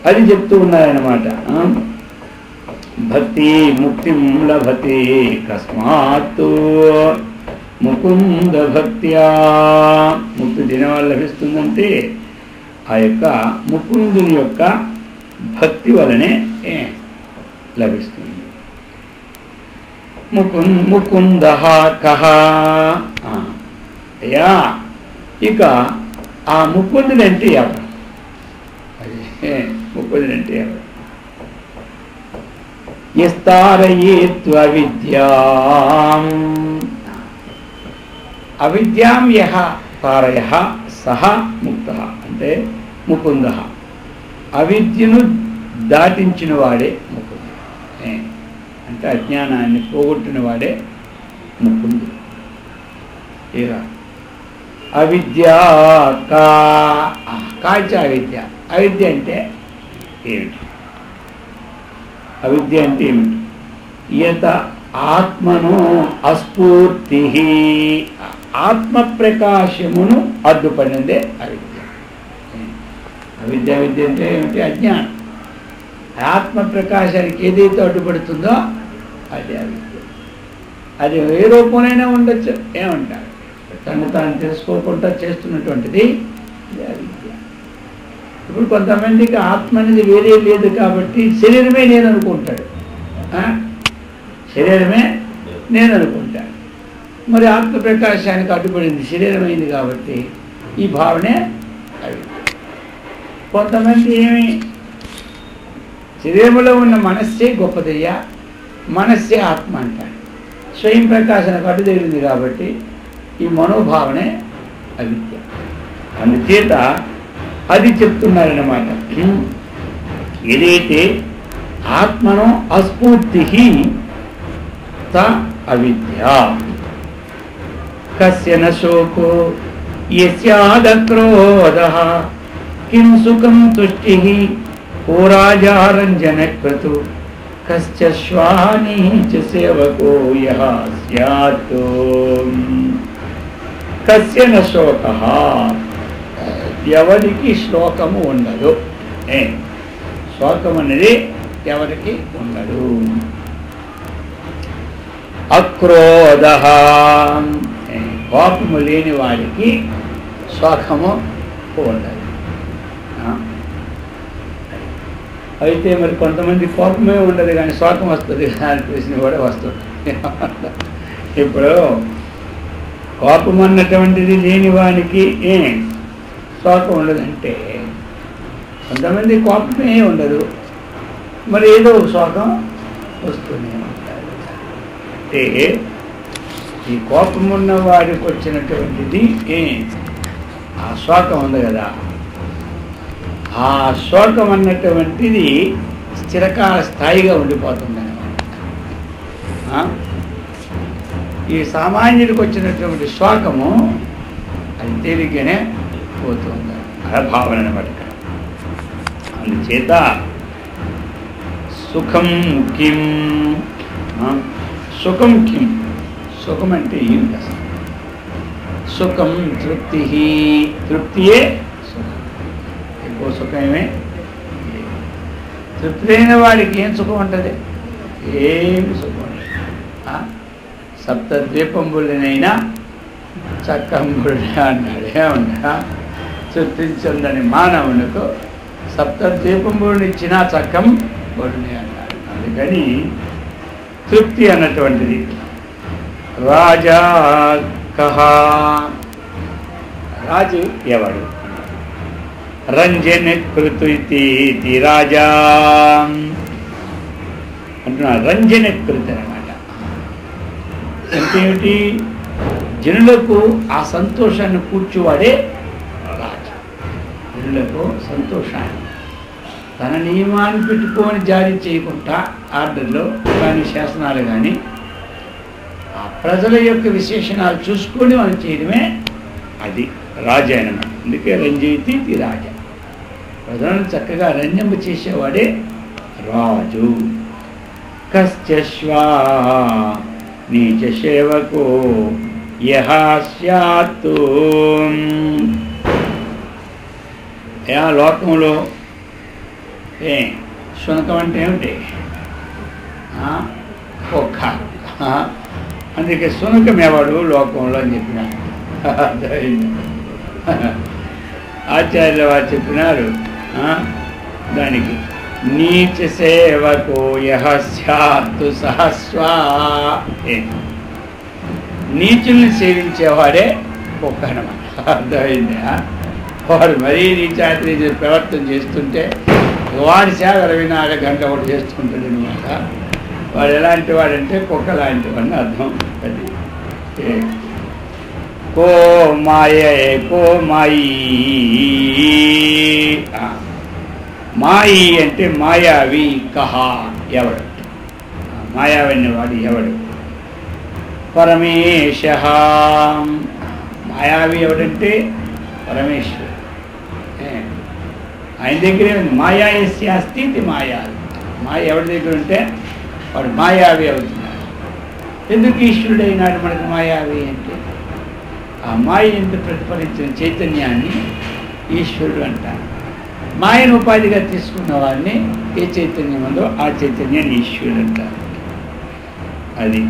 అది చెప్తూ ఉన్నారన్నమాట. భక్తి ముక్తిం లభతే కస్మాత్ ముకుంద భక్త్యా ముక్తి దీనివల్ల లభిస్తుందంటే ఆ యొక్క ముకుందుని యొక్క భక్తి వలనే లభిస్తుంది. ముకుంద కహ అయ్యా, ఇక ఆ ముకుందుడంటే ఎవరు? ముకుందుడంటే ఎవరు? యస్తారయేత్వ విద్యాం అవిద్యాం యః తారయః సహ ముక్తః. అంటే ముకుంద అవిద్యను దాటించిన వాడే ముకుందుడు. అంటే అజ్ఞానాన్ని పోగొట్టిన వాడే ముకుందుడు. ఇక అవిద్య కాచ అవిద్య. అవిద్య అంటే ఏమిటి? అవిద్య అంటే ఏమిటి? యత ఆత్మను అస్ఫూర్తి, ఆత్మ ప్రకాశమును అడ్డుపడినదే అవిద్య. అవిద్య అంటే ఏమిటి? అజ్ఞానం. ఆత్మ ప్రకాశానికి ఏదైతే అడ్డుపడుతుందో అది అవిద్య. అది ఏ రూపంలోనైనా ఉండొచ్చు. ఏమంటారు? తను తాను తెలుసుకోకుండా చేస్తున్నటువంటిది అది అవిద్య. ఇప్పుడు కొంతమందికి ఆత్మ అనేది వేరే లేదు కాబట్టి శరీరమే నేను అనుకుంటాడు. శరీరమే నేను అనుకుంటాను. మరి ఆత్మ ప్రకాశానికి అడ్డుపడింది శరీరమైంది కాబట్టి ఈ భావనే అవిద్య. కొంతమంది ఏమి శరీరంలో ఉన్న మనస్సే గొప్పదయ్యా, మనస్సే ఆత్మ అంటాడు. స్వయం ప్రకాశానికి అడ్డు తగిలింది కాబట్టి ఈ మనోభావనే అవిద్య. అందుచేత అది చెప్తున్నారన్నమాట. ఏదైతే ఆత్మను అస్ఫూర్తి త అవిద్య. కస్య న శోకో యస్యాదక్రోధః కిం సుఖం తుష్టిః కో రాజా రంజనక్రతు కశ్చ శ్వాని చ సేవకో యః స్యాత్. కస్య న శోకః, ఎవరికి శోకము ఉండదు. శోకం అనేది ఎవరికి ఉండదు. అక్రోధ, కోపము లేని వాడికి శోకము ఉండదు. అయితే మరి కొంతమంది కోపమే ఉండదు కానీ శోకం వస్తుంది అని ప్రశ్న కూడా వస్తుంది. ఇప్పుడు కోపం అన్నటువంటిది లేని వానికి శోకం ఉండదంటే కొంతమంది కోపమే ఉండదు, మరి ఏదో శోకం వస్తూనే ఉంటారు. అంటే ఈ కోపం ఉన్న వాడికి వచ్చినటువంటిది ఆ శోకం ఉంది కదా, ఆ శోకం అన్నటువంటిది స్థిరకాల స్థాయిగా ఉండిపోతుంది అన్నమాట. ఈ సామాన్యుడికి వచ్చినటువంటి శోకము అది తేలిగ్గానే పోతుంది అలా భావన అనమాట. అందుచేత సుఖం కిం, సుఖం కిం, సుఖం అంటే ఏమిటి అసలు? సుఖం తృప్తి, తృప్తియే సుఖం. ఎక్కువ సుఖమే. తృప్తి అయిన వాడికి ఏం సుఖం ఉంటుంది? ఏమి సుఖం ఉండదు. సప్తద్వీపంబులనైనా చక్కంబుడి అన్నాడు. ఏమన్నా తృప్తించందని మానవునికి సప్తద్వీపంబుడిని ఇచ్చినా చక్కం బుడిని అన్నాడు. అందుకని తృప్తి అన్నటువంటిది. రాజా కహ, రాజు ఎవడు? రంజన కృతి రాజా అంటున్నాడు. రంజన కృతి అనమాట. అంటే ఏమిటి? జనులకు ఆ సంతోషాన్ని కూర్చువాడే రాజు. జనులకు సంతోషాన్ని తన నియమాన్ని పెట్టుకొని జారీ చేయకుండా ఆర్డర్లో కానీ శాసనాలు కానీ ఆ ప్రజల యొక్క విశేషణాలు చూసుకొని మనం చేయడమే అది రాజా అన్నమాట. అందుకే రంజయితి రాజా, ప్రజలను చక్కగా రంజింప చేసేవాడే రాజు. కశ్చశ్వా నీచ సేవకో యః స్యాత్. లోకంలో శునకం అంటే ఏమిటి? కుక్క. అందుకే సునకమేవాడు లోకంలో అని చెప్పిన ఆచార్యుల వారు చెప్పినారు దానికి నీచ సేవకో యః స్యాత్తు సహస్వా. నీచుల్ని సేవించేవాడే కుక్క అన్నమాట. అర్థమైంది. వాడు మరీ నీచాతి ప్రవర్తన చేస్తుంటే వాడి సేవ 24 గంటలు ఒకటి చేస్తుంటాడు అనమాట. వాడు ఎలాంటి వాడంటే కుక్క లాంటి వాడిని అర్థం. అది కో మాయ కో మాయి. మాయి అంటే మాయావి. కహ ఎవడు? మాయావి వాడు ఎవడు? పరమేశ. మాయావి ఎవడంటే పరమేశ్వరుడు. ఆయన దగ్గరే ఉంది. మాయా ఎస్య అస్తి ఇది మాయావి. మాయ ఎవరి దగ్గర ఉంటే వాడు మాయావి అవుతున్నాడు. ఎందుకు ఈశ్వరుడు అయినాడు మనకు మాయావి అంటే ఆ మాయ ఎందుకు ప్రతిఫలించిన చైతన్యాన్ని ఈశ్వరుడు అంటారు. మాయను ఉపాధిగా తీసుకున్న వాడిని ఏ చైతన్యం ఉందో ఆ చైతన్యాన్ని ఈశ్వరుడు అంటారు. అది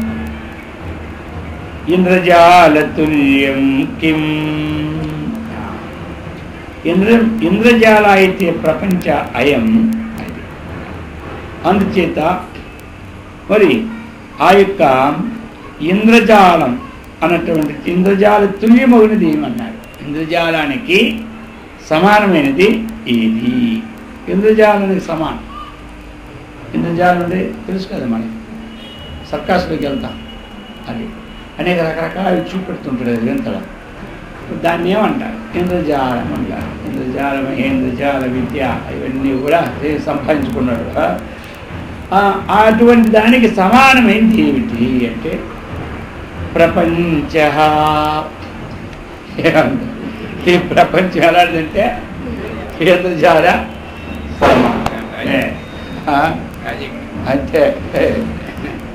ఇంద్రజాలతుల్యం కిం. ఇంద్రజాల అయితే ప్రపంచ అయం. అది అందుచేత మరి ఆ యొక్క ఇంద్రజాలం అన్నటువంటి ఇంద్రజాల తుల్యమగినది ఏమన్నారు? ఇంద్రజాలానికి సమానమైనది ఏది? ఇంద్రజాలానికి సమానం. ఇంద్రజాలం అంటే తెలుసు కదా మనకి. సర్కాసులోకి వెళ్తాం, అది అనేక రకరకాల చూపెడుతుంటాడు అది వింతలో. దాన్ని ఏమంటారు? ఇంద్రజాలం అంటారు. ఇంద్రజాలం, ఇంద్రజాల విద్య ఇవన్నీ కూడా సంపాదించుకున్నాడు. అటువంటి దానికి సమానమైంది ఏమిటి అంటే ప్రపంచ. ఈ ప్రపంచం ఎలాంటిదంటే ఇంద్రజాల అంతే.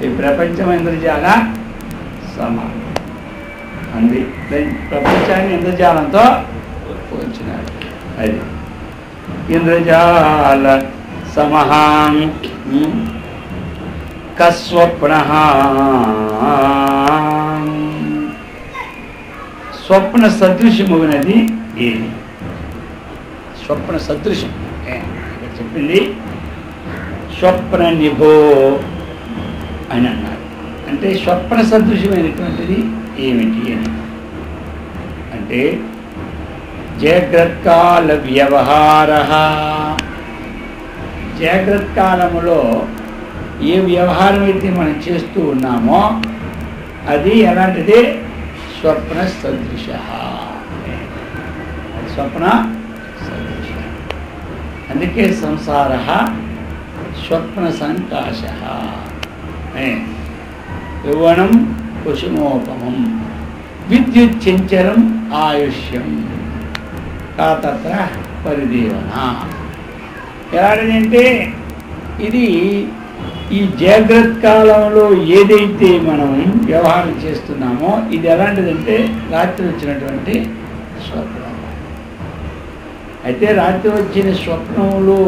ఈ ప్రపంచం ఇంద్రజాల సమానం. అంది ప్రపంచాన్ని ఇంద్రజాలంతో పోల్చినారు. అది ఇంద్రజాల సమహాం కస్వప్న. స్వప్న సదృశ్యమునది ఏది? స్వప్న సదృశ్యం ఇక్కడ చెప్పింది స్వప్న నిభో అని అన్నారు. అంటే స్వప్న సదృశ్యమైనటువంటిది ఏమిటి అని అంటే జాగ్రత్కాల వ్యవహార. జాగ్రత్కాలములో ఏ వ్యవహారం అయితే మనం చేస్తూ ఉన్నామో అది ఎలాంటిది? స్వప్న సదృశ. స్వప్న సదృశ. అందుకే సంసార స్వప్న సంకాశ. యౌవనం కుసుమోపమం విద్యుత్ చంచలం ఆయుష్యం కాతత్ర పరిదేవన. ఎలాంటిదంటే ఇది ఈ జాగ్రత్త కాలంలో ఏదైతే మనం వ్యవహారం చేస్తున్నామో ఇది ఎలాంటిదంటే రాత్రి వచ్చినటువంటి స్వప్నం. అయితే రాత్రి వచ్చిన స్వప్నంలో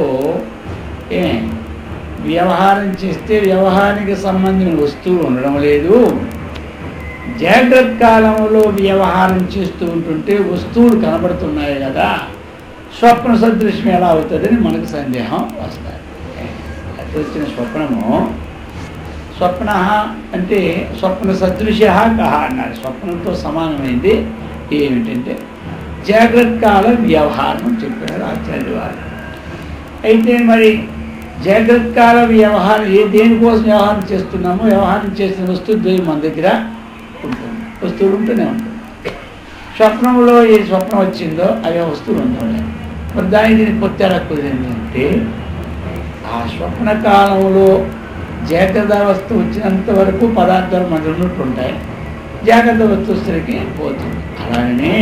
వ్యవహారం చేస్తే వ్యవహారానికి సంబంధించిన వస్తువులు ఉండడం లేదు. జాగ్రత్త కాలంలో వ్యవహారం చేస్తూ ఉంటుంటే వస్తువులు కనబడుతున్నాయి కదా, స్వప్న సదృశ్యం ఎలా అవుతుందని మనకు సందేహం వస్తుంది. అది వచ్చిన స్వప్నము స్వప్న అంటే స్వప్న సదృశ్య కహ అన్నారు. స్వప్నంతో సమానమైంది ఏమిటంటే జాగ్రత్త కాల వ్యవహారం చెప్పారు ఆచార్య వారు. అయితే మరి జాగ్రత్త కాల వ్యవహారం దేనికోసం వ్యవహారం చేస్తున్నామో వ్యవహారం చేసిన వస్తువు మన దగ్గర ఉంటుంది, వస్తువులు ఉంటూనే ఉంటుంది. స్వప్నంలో ఏ స్వప్నం వచ్చిందో అవే వస్తువులు ఉంటాయి. మరి దానికి పొత్తారా కుదిరింది అంటే ఆ స్వప్న కాలంలో జాగ్రత్త వస్తువు వచ్చినంత వరకు పదార్థాలు మన ఉన్నట్టు ఉంటాయి, జాగ్రత్త వస్తువుకి పోతుంది. అలాగనే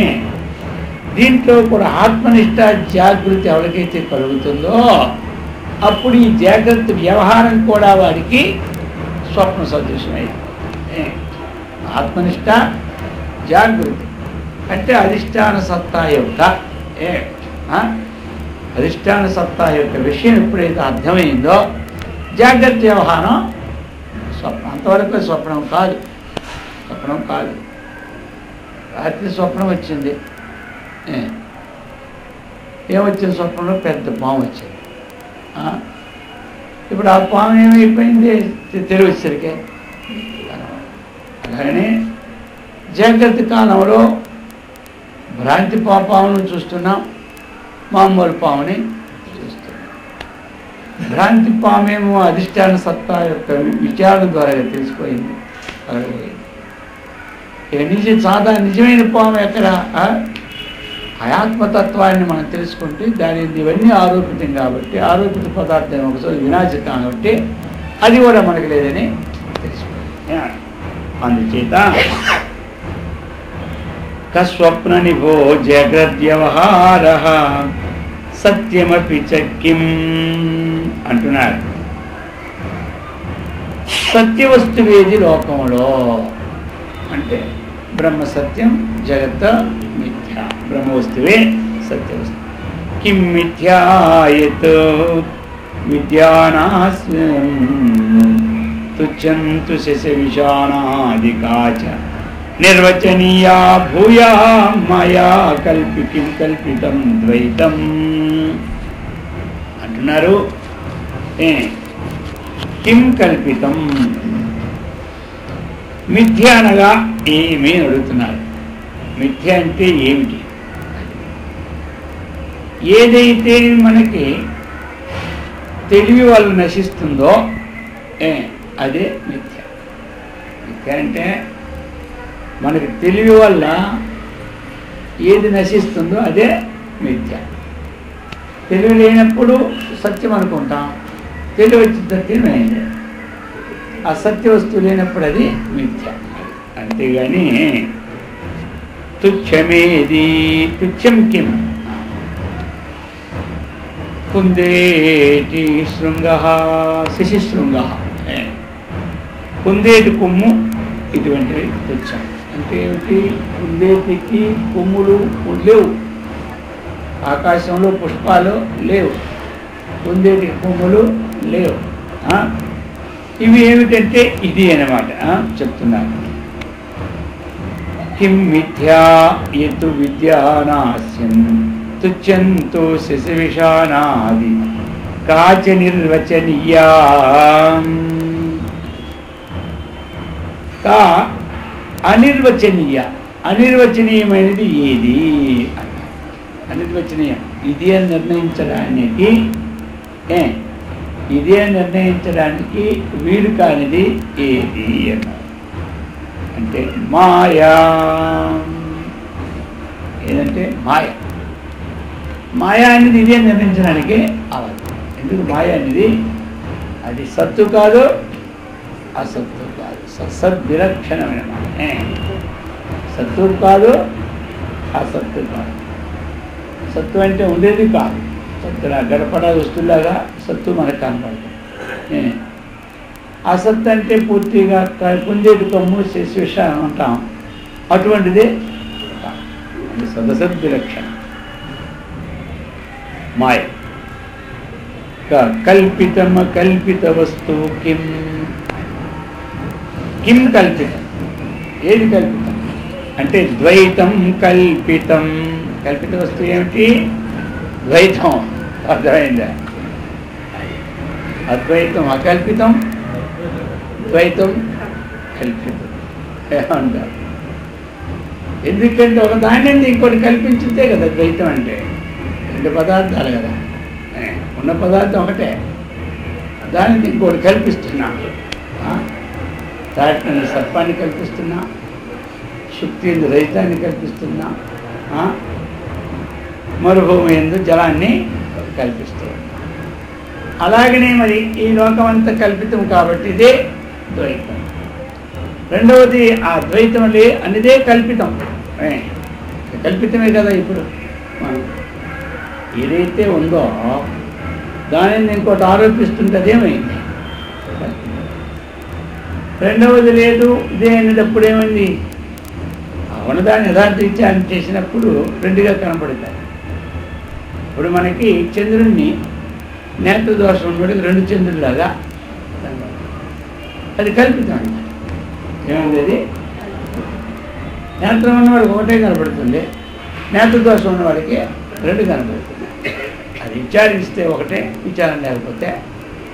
దీంట్లో కూడా ఆత్మనిష్ట జాగృతి ఎవరికైతే కలుగుతుందో అప్పుడు ఈ జాగ్రత్త వ్యవహారం కూడా వాడికి స్వప్న సదృశ్యమైంది. ఆత్మనిష్ట జాగృతి అంటే అధిష్టాన సత్తా యొక్క అధిష్టాన సత్తా యొక్క విషయం ఎప్పుడైతే అర్థమైందో జాగ్రత్త వ్యవహారం స్వప్నం. అంతవరకు స్వప్నం కాదు. స్వప్నం కాదు. రాత్రి స్వప్నం వచ్చింది. ఏమొచ్చింది స్వప్నంలో? పెద్ద పాము వచ్చింది. ఇప్పుడు ఆ పాము ఏమైపోయింది? తెలివచ్చరికే. అలాగనే జాగ్రత్త కాలంలో భ్రాంతి పామును చూస్తున్నాం, మామూలు పాముని చూస్తున్నాం. భ్రాంతి పామేమో అధిష్టాన సత్తా యొక్క విచారణ ద్వారా తెలిసిపోయింది. నిజమైన పాము ఎక్కడ? ఆత్మతత్వాన్ని మనం తెలుసుకుంటే దాని ఇవన్నీ ఆరోపితం కాబట్టి, ఆరోపిత పదార్థం ఒకసారి వినాశం కాబట్టి అది కూడా మనకు లేదని తెలుసుకోండి. అందుచేత కస్వప్న నిభో జగద్వ్యవహార సత్యమపి చక్కిం అంటున్నారు. సత్యవస్తువేది లోకంలో అంటే బ్రహ్మ సత్యం, జగత్ మిథ్య. బ్రహ్మవస్తువే సత్యవస్తు. కిం మిథ్యాయత్ విద్యానాస్యం తుచ్చంతు శశవిషాణాదికాచ నిర్వచనీయా భూయా మాయా కిం కల్పితం ద్వైతం అంటున్నారు. కిం కల్పితం మిథ్య అనగా ఏమీ అడుగుతున్నారు. మిథ్య అంటే ఏమిటి? ఏదైతే మనకి తెలివి వల్ల నశిస్తుందో అదే మిథ్య. మిథ్య అంటే మనకి తెలివి వల్ల ఏది నశిస్తుందో అదే మిథ్య. తెలివి లేనప్పుడు సత్యం అనుకుంటాం, తెలివి వచ్చిన సత్యమైంది. అసత్య వస్తువు లేనప్పుడు అది మిథ్య. అంతేగాని తుచ్చమేది, తుచ్చం కిం కుందేటి శృంగ శశిశృంగ, కుందేటి కొమ్ము ఇటువంటివి తుచ్చం. అంటే ఏమిటి? కుందేటికి కొమ్ములు లేవు, ఆకాశంలో పుష్పాలు లేవు, కుందేటికి కొమ్ములు లేవు. ఇవి ఏమిటంటే ఇది అన్నమాట చెప్తున్నారు. కిం మిథ్యా యతు విద్యానాస్యం తుచ్చంతో శశవిషాణాది కాచ నిర్వచనీయా. కా అనిర్వచనీయ, అనిర్వచనీయమైనది ఏది? అనిర్వచనీయం ఇది అని నిర్ణయించడానికి, ఇది అని నిర్ణయించడానికి వీలు కానిది ఏది అన్నారు. అంటే మాయా. ఏదంటే మాయ. మాయా అనేది ఇది అని నిర్ణయించడానికి అవ్వదు. ఎందుకు? మాయ అనేది అది సత్తు కాదు, అసత్తు కాదు, సద్విలక్షణమైన మాట. సత్తు కాదు, అసత్తు కాదు. సత్తు అంటే ఉండేది కాదు. సత్తులా గడపడ వస్తువులాగా సత్తు మనకు కనపడుతుంది. అసత్తు అంటే పూర్తిగా కుందేటి కొమ్ము శశిష అంటాం, అటువంటిదే సదసద్విలక్షణ మాయ. కల్పితం కల్పిత వస్తువు కిం, కిం కల్పితం. ఏది కల్పితం అంటే ద్వైతం కల్పితం. కల్పిత వస్తువు ఏమిటి? ద్వైతం. అర్థమైందా? అద్వైతం అకల్పితం, ద్వైతం కల్పితం ఏమంటారు? ఎందుకంటే ఒక దాన్ని ఇంకోటి కల్పించితే కదా ద్వైతం అంటే. రెండు పదార్థాలు కదా, ఉన్న పదార్థం ఒకటే, దానికి ఇంకోటి కల్పిస్తున్నా. తాటిని సర్పాన్ని కల్పిస్తున్నా, శుక్తి రహితాన్ని కల్పిస్తున్నా, మరుభూమి ఎందు జలాన్ని కల్పిస్తూ. అలాగనే మరి ఈ లోకం అంతా కల్పితం కాబట్టి ఇదే ద్వైతం. రెండవది ఆ ద్వైతం అనేదే కల్పితం. కల్పితమే కదా. ఇప్పుడు మనం ఏదైతే ఉందో దానిని ఇంకోటి ఆరోపిస్తుంటే అదేమైంది? రెండవది లేదు ఇదే అనేటప్పుడు ఏమైంది? ఉన్నదాన్ని యథార్థ విచారణ చేసినప్పుడు రెండుగా కనపడతాయి. ఇప్పుడు మనకి చంద్రుడిని నేత్ర దోషం ఉన్నవాడికి రెండు చంద్రుడిలాగా అది కల్పితం అన్నమాట. ఏమైంది? అది నేత్రం ఉన్నవాడికి ఒకటే కనబడుతుంది, నేత్రదోషం ఉన్నవాడికి రెండు కనబడుతుంది. అది విచారిస్తే ఒకటే, విచారం లేకపోతే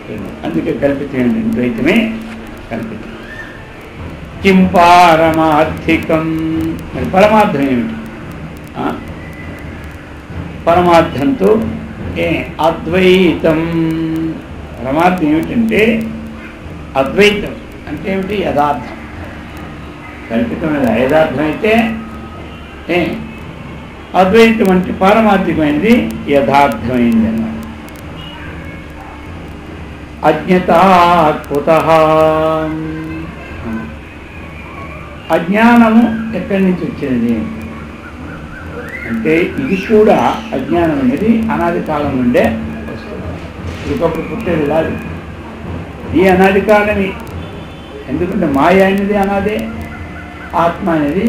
రెండు. అందుకే కల్పితం ద్వైతమే కల్పితం. కిం పారమార్థికం, మరి పరమార్థం ఏమిటి? పరమార్థంతో అద్వైతం. పరమార్థం ఏమిటంటే అద్వైతం అంటే ఏమిటి? యథార్థం. కల్పితమైన యథార్థం అయితే అద్వైతం అంటే పారమార్థికమైనది, యథార్థమైంది అన్నమాట. అజ్ఞత కుతః, అజ్ఞానము ఎక్కడి నుంచి వచ్చినది అంటే ఇది కూడా అజ్ఞానం అనేది అనాది కాలం నుండే వస్తుంది. ఇదికొకటి పుట్టేది కాదు, ఈ అనాది కాలమే. ఎందుకంటే మాయ అనేది అనాదే, ఆత్మ అనేది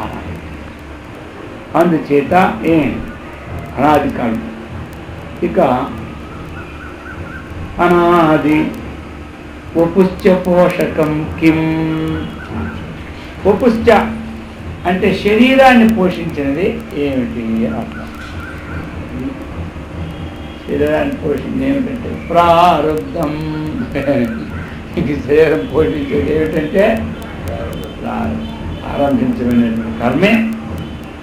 అనాది. అందుచేత అనాది కాలం. ఇక అనాది వపుశ్చ పోషకం కిం. వపుశ్చ అంటే శరీరాన్ని పోషించినది ఏమిటి అర్థం. శరీరాన్ని పోషించింది ఏమిటంటే ప్రారబ్ధం. ఇంక శరీరం పోషించేది ఏమిటంటే ఆరంభించబడినటువంటి కర్మే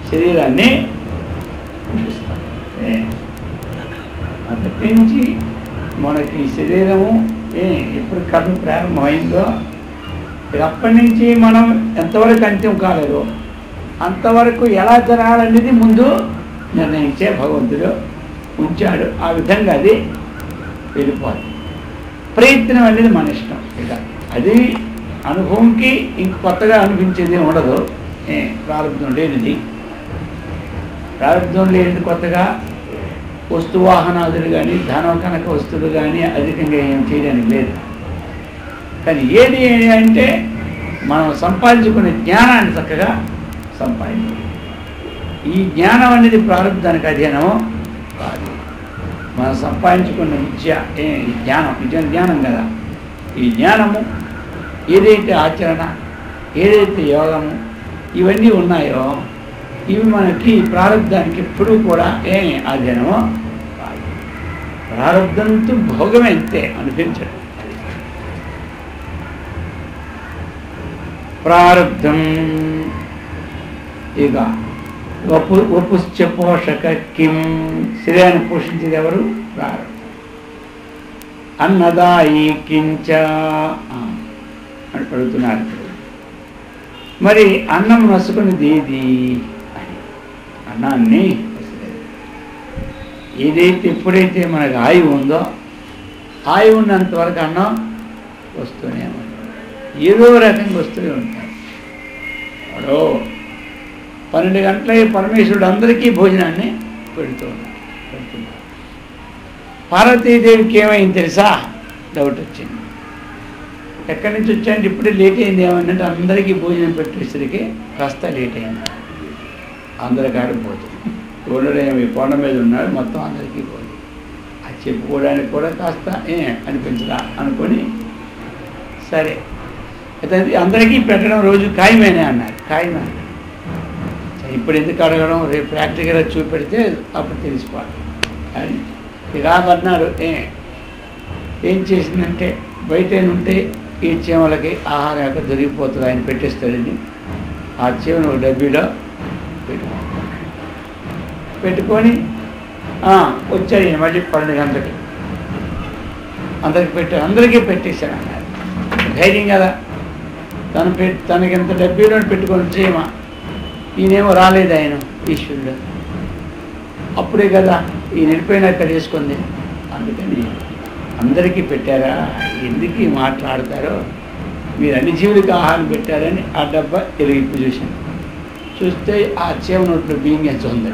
శరీరాన్ని పోషిస్తాం. అంతటి నుంచి మనకి శరీరము ఎప్పుడు కర్మ ప్రారంభమైందో అప్పటి నుంచి మనం ఎంతవరకు అంత్యం కాలేదో అంతవరకు ఎలా జరగాలనేది ముందు నిర్ణయించే భగవంతుడు ఉంచాడు. ఆ విధంగా అది వెళ్ళిపోదు. ప్రయత్నం అనేది మన ఇష్టం. ఇక అది అనుభవంకి ఇంక కొత్తగా అనిపించేది ఉండదు. ప్రారంభం లేనిది, ప్రారంభం లేనిది కొత్తగా వస్తువాహనాదులు కానీ ధనం కనుక వస్తువులు కానీ అధికంగా ఏం చేయడానికి లేదు. కానీ ఏది అంటే మనం సంపాదించుకునే జ్ఞానాన్ని చక్కగా సంపాదించాలి. ఈ జ్ఞానం అనేది ప్రారంభానికి అధీనము కాదు. మనం సంపాదించుకున్న విద్య జ్ఞానం, జ్ఞానం కదా. ఈ జ్ఞానము ఏదైతే ఆచరణ, ఏదైతే యోగము ఇవన్నీ ఉన్నాయో ఇవి మనకి ప్రారంభానికి ఎప్పుడూ కూడా అధీనము కాదు. ప్రారంభంతో భోగమే అంతే, అనిపించడం. ప్రారబ్ధం. ఇక వపుశ్చ పోషక కిం. శరీరాన్ని పోషించేది ఎవరు? ప్రారబ్ధం. అన్నదాయి కించ అని అడుగుతున్నారు. మరి అన్నం నసుకునేది ఏది అని. అన్నాన్ని ఏదైతే ఎప్పుడైతే మనకు ఆయువు ఉందో ఆయువు ఉన్నంత వరకు అన్నం వస్తూనే ఉంటుంది. ఏదో రకంగా వస్తూనే ఉంటాయి. వాడు 12 గంటలకి పరమేశ్వరుడు అందరికీ భోజనాన్ని పెడుతున్నాడు. పార్వతీదేవికి ఏమైంది తెలుసా? డౌట్ వచ్చింది. ఎక్కడి నుంచి వచ్చాయంటే ఇప్పుడే లేట్ అయింది. ఏమన్నంటే అందరికీ భోజనం పెట్టేసరికి కాస్త లేట్ అయింది. అందరికాడు భోజనం. చూడలేమి కొండ మీద ఉన్నాడు, మొత్తం అందరికీ భోజనం. అది చెప్పుకోవడానికి కూడా కాస్త అనిపించదా అనుకొని సరే అయితే అందరికీ పెట్టడం రోజు ఖాయమేనే అన్నారు. ఖాయమే అన్నారు. ఇప్పుడు ఎందుకు అడగడం, రేపు ప్రాక్టికల్గా చూపెడితే అప్పుడు తెలిసిపోవాలి అని ఇలాగన్నారు. ఏం చేసిందంటే బయటనుంటే ఈ చీమలకి ఆహారం ఎక్కడ దొరికిపోతుంది, ఆయన పెట్టేస్తాడని ఆ చీమను ఒక డబ్బీలో పెట్టుకొని వచ్చాడు. ఈయన మళ్ళీ 12 గంటలకి అందరికీ పెట్టేశాడు అన్నారు. ధైర్యం కదా. తనకి ఎంత డబ్బీలో పెట్టుకొని చీమ, ఈయనేమో రాలేదు. ఆయన ఈశ్వరుడు అప్పుడే కదా ఈ నిలిపోయినాక తీసుకుంది. అందుకని అందరికీ పెట్టారా, ఎందుకు మాట్లాడతారో, మీరు అన్ని జీవులకి ఆహారం పెట్టారని ఆ డబ్బా తిరిగి చూశాను. చూస్తే ఆ చీమ నోట్లో బియ్యం గంజ ఉంది.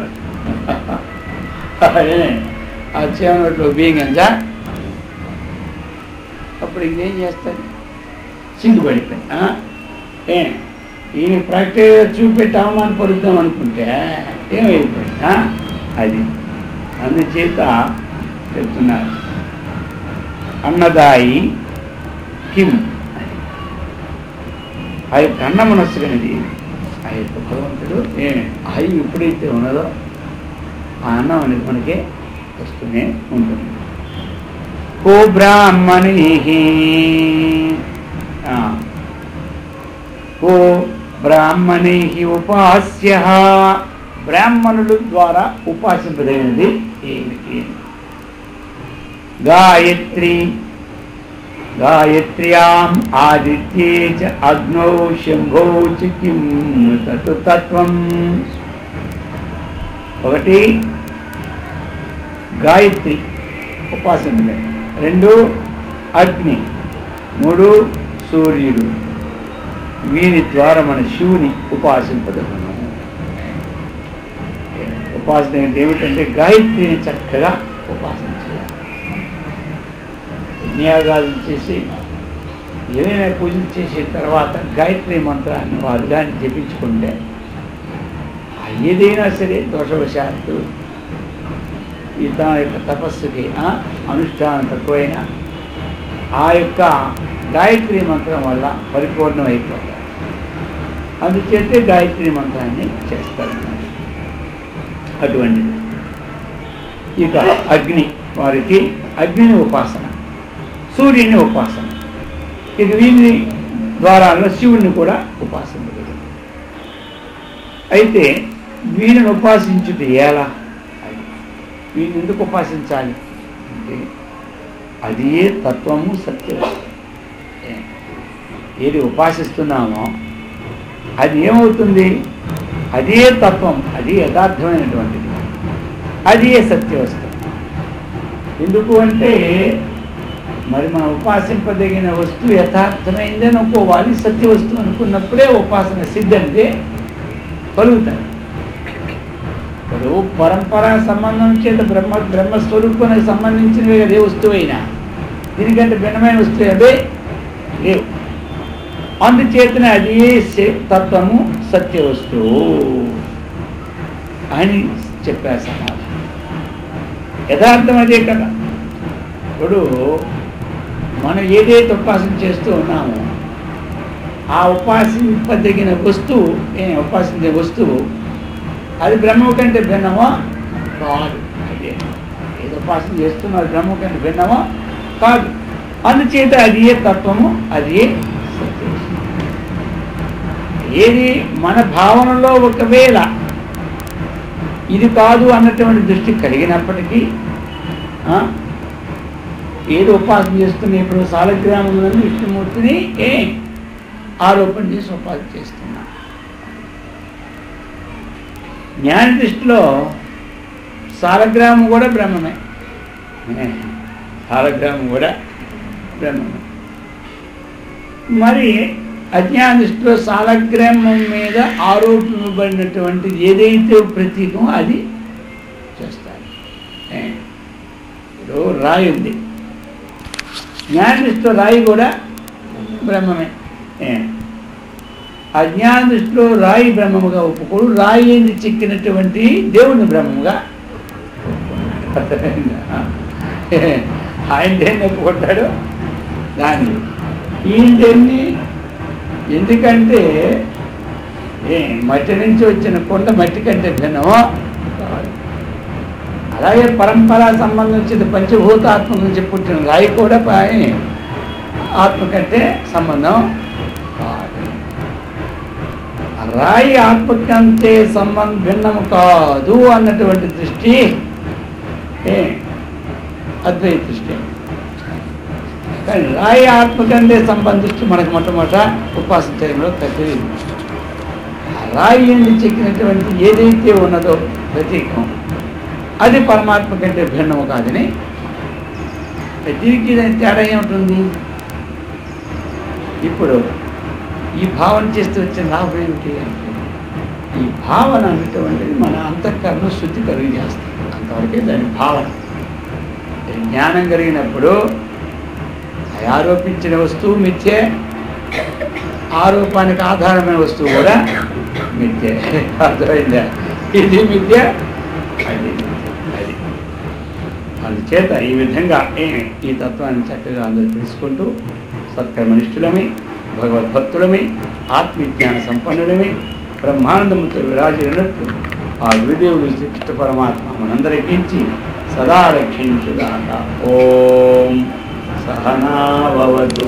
ఆ చీమ నోట్లో బియ్యం గంజ. అప్పుడు ఇంకేం చేస్తారు? సిగ్గుపడిపోయి ఈయన ప్రాక్టికల్గా చూపెట్టి అవమానం పడుద్దాం అనుకుంటే ఏమైపోయింది అది. అందుచేత చెప్తున్నారు అన్నదాయి కిం. ఆ యొక్క అన్న మనస్సుకనేది ఆ యొక్క భగవంతుడు అయి ఎప్పుడైతే ఉన్నదో ఆ అన్నం అనేది మనకి వస్తూనే ఉంటుంది. కో బ్రాహ్మణి కో బ్రాహ్మణి ఉపాస్య బ్రాహ్మణుల ద్వారా ఉపాసింపదగినది ఏమిటి? గాయత్రి గాయత్ర్యాం ఆదిత్యే చ అగ్నౌ శంభో చ కిం తత్వం. ఒకటి గాయత్రి ఉపాసన, రెండు అగ్ని, మూడు సూర్యుడు. వీరి ద్వారా మన శివుని ఉపాసింపదగను. ఉపాసన ఏమిటంటే గాయత్రిని చక్కగా ఉపాసన చేయాలి. యజ్ఞయాగాలు చేసి ఏదైనా పూజలు చేసిన తర్వాత గాయత్రి మంత్రాన్ని వారు దాన్ని జపించుకుంటే ఏదైనా సరే దోషవశాత్తు తన యొక్క తపస్సుకి అనుష్ఠానం తక్కువైనా ఆ యొక్క గాయత్రి మంత్రం వల్ల పరిపూర్ణం అయిపోతారు. అందుచేతే గాయత్రి మంత్రాన్ని చేస్తారన్నమాట. అటువంటిది. ఇక అగ్ని, వారికి అగ్నిని ఉపాసన, సూర్యుని ఉపాసన. ఇక వీరి ద్వారా శివుణ్ణి కూడా ఉపాసన. అయితే వీరిని ఉపాసించుట ఎలా? వీరిని ఎందుకు ఉపాసించాలి అంటే అది ఏ తత్వము సత్యం. ఏది ఉపాసిస్తున్నామో అది ఏమవుతుంది? అదే తత్వం, అది యథార్థమైనటువంటిది, అదే సత్యవస్తు. ఎందుకు అంటే మరి మనం ఉపాసింపదగిన వస్తువు యథార్థమైందని అనుకోవాలి. సత్యవస్తువు అనుకున్నప్పుడే ఉపాసన సిద్ధంటే కలుగుతాయి. ఇప్పుడు పరంపరా సంబంధం చేత బ్రహ్మస్వరూపానికి సంబంధించినవి అదే వస్తువు అయినా దీనికంటే భిన్నమైన వస్తువు అదే లేవు. అందుచేతనే అది తత్వము సత్య వస్తువు అని చెప్పారు సమాజం. యథార్థం అదే కదా. ఇప్పుడు మనం ఏదైతే ఉపాసన చేస్తూ ఉన్నామో ఆ ఉపాసింపదగిన వస్తువు, ఉపాసించే వస్తువు అది బ్రహ్మ కంటే భిన్నమో కాదు. అదే ఏదో ఉపాసన చేస్తున్నా అది బ్రహ్మ కంటే భిన్నమో కాదు. అందుచేత అది ఏ తత్వము, అది ఏ సత్యం. ఏది మన భావనలో ఒకవేళ ఇది కాదు అన్నటువంటి దృష్టి కలిగినప్పటికీ ఏదో ఉపాసన చేస్తున్నా. ఇప్పుడు సాలగ్రామంలో విష్ణుమూర్తిని ఆరోపణ చేసి ఉపాసన చేస్తున్నా. జ్ఞాన దృష్టిలో సాలగ్రామం కూడా బ్రహ్మమే, సాలగ్రామం కూడా బ్రహ్మమే. మరి అజ్ఞాన దృష్టిలో సాలగ్రామం మీద ఆరోపించబడినటువంటి ఏదైతే ప్రతీకం అది చేస్తారు. ఇప్పుడు రాయి ఉంది, జ్ఞాన దృష్టిలో రాయి కూడా బ్రహ్మమే. అజ్ఞాన దృష్టిలో రాయి బ్రహ్మముగా ఒప్పుకోడు, రాయి ఏంది చెక్కినటువంటి దేవుని బ్రహ్మముగా ఆయన దేన్ని ఒప్పుకుంటాడు దాన్ని. ఈయన దేన్ని, ఎందుకంటే మట్టి నుంచి వచ్చిన కొండ మట్టి కంటే భిన్నమో. అలాగే పరంపరా సంబంధించిన పంచభూతాత్మ నుంచి పుట్టిన రాయి కూడా ఆత్మ కంటే సంబంధం కాదు. రాయి ఆత్మ కంటే భిన్నము కాదు అన్నటువంటి దృష్టి అద్వైత దృష్టి. కానీ రాయి ఆత్మ కంటే సంబంధించి మనకు మొట్టమొదట ఉపాసన చేయడంలో తగ్గలేదు. రాయి ఎందు చెక్కినటువంటి ఏదైతే ఉన్నదో ప్రతీకం అది పరమాత్మ కంటే భిన్నము కాదని. దీనికి తేడా ఏమిటి? ఇప్పుడు ఈ భావన చేస్తూ వచ్చిన లాభం ఏమిటి అంటే ఈ భావన అనేటువంటిది మన అంతఃకరణ శుద్ధి కలిగి చేస్తుంది. అంతవరకే దాని భావన. జ్ఞానం కలిగినప్పుడు ఆరోపించిన వస్తువు మిథ్యే, ఆరోపానికి ఆధారమైన వస్తువు కూడా మిథ్యే. అర్థమైందా? ఇది మిథ్య, అది అది. అందుచేత ఈ విధంగా ఈ తత్వాన్ని చక్కగా అందరూ తెలుసుకుంటూ సత్కర్మనిష్ఠులమై, భగవద్భక్తులమై, ఆత్మవిజ్ఞాన సంపన్నులమై బ్రహ్మానందముతో విరాజినట్లు ఆ గురుదేవుడు శ్రీకృష్ణ పరమాత్మ మనందరికీ ఇచ్చి సదా రక్షించుగాక. ఓం సహనా భవతు.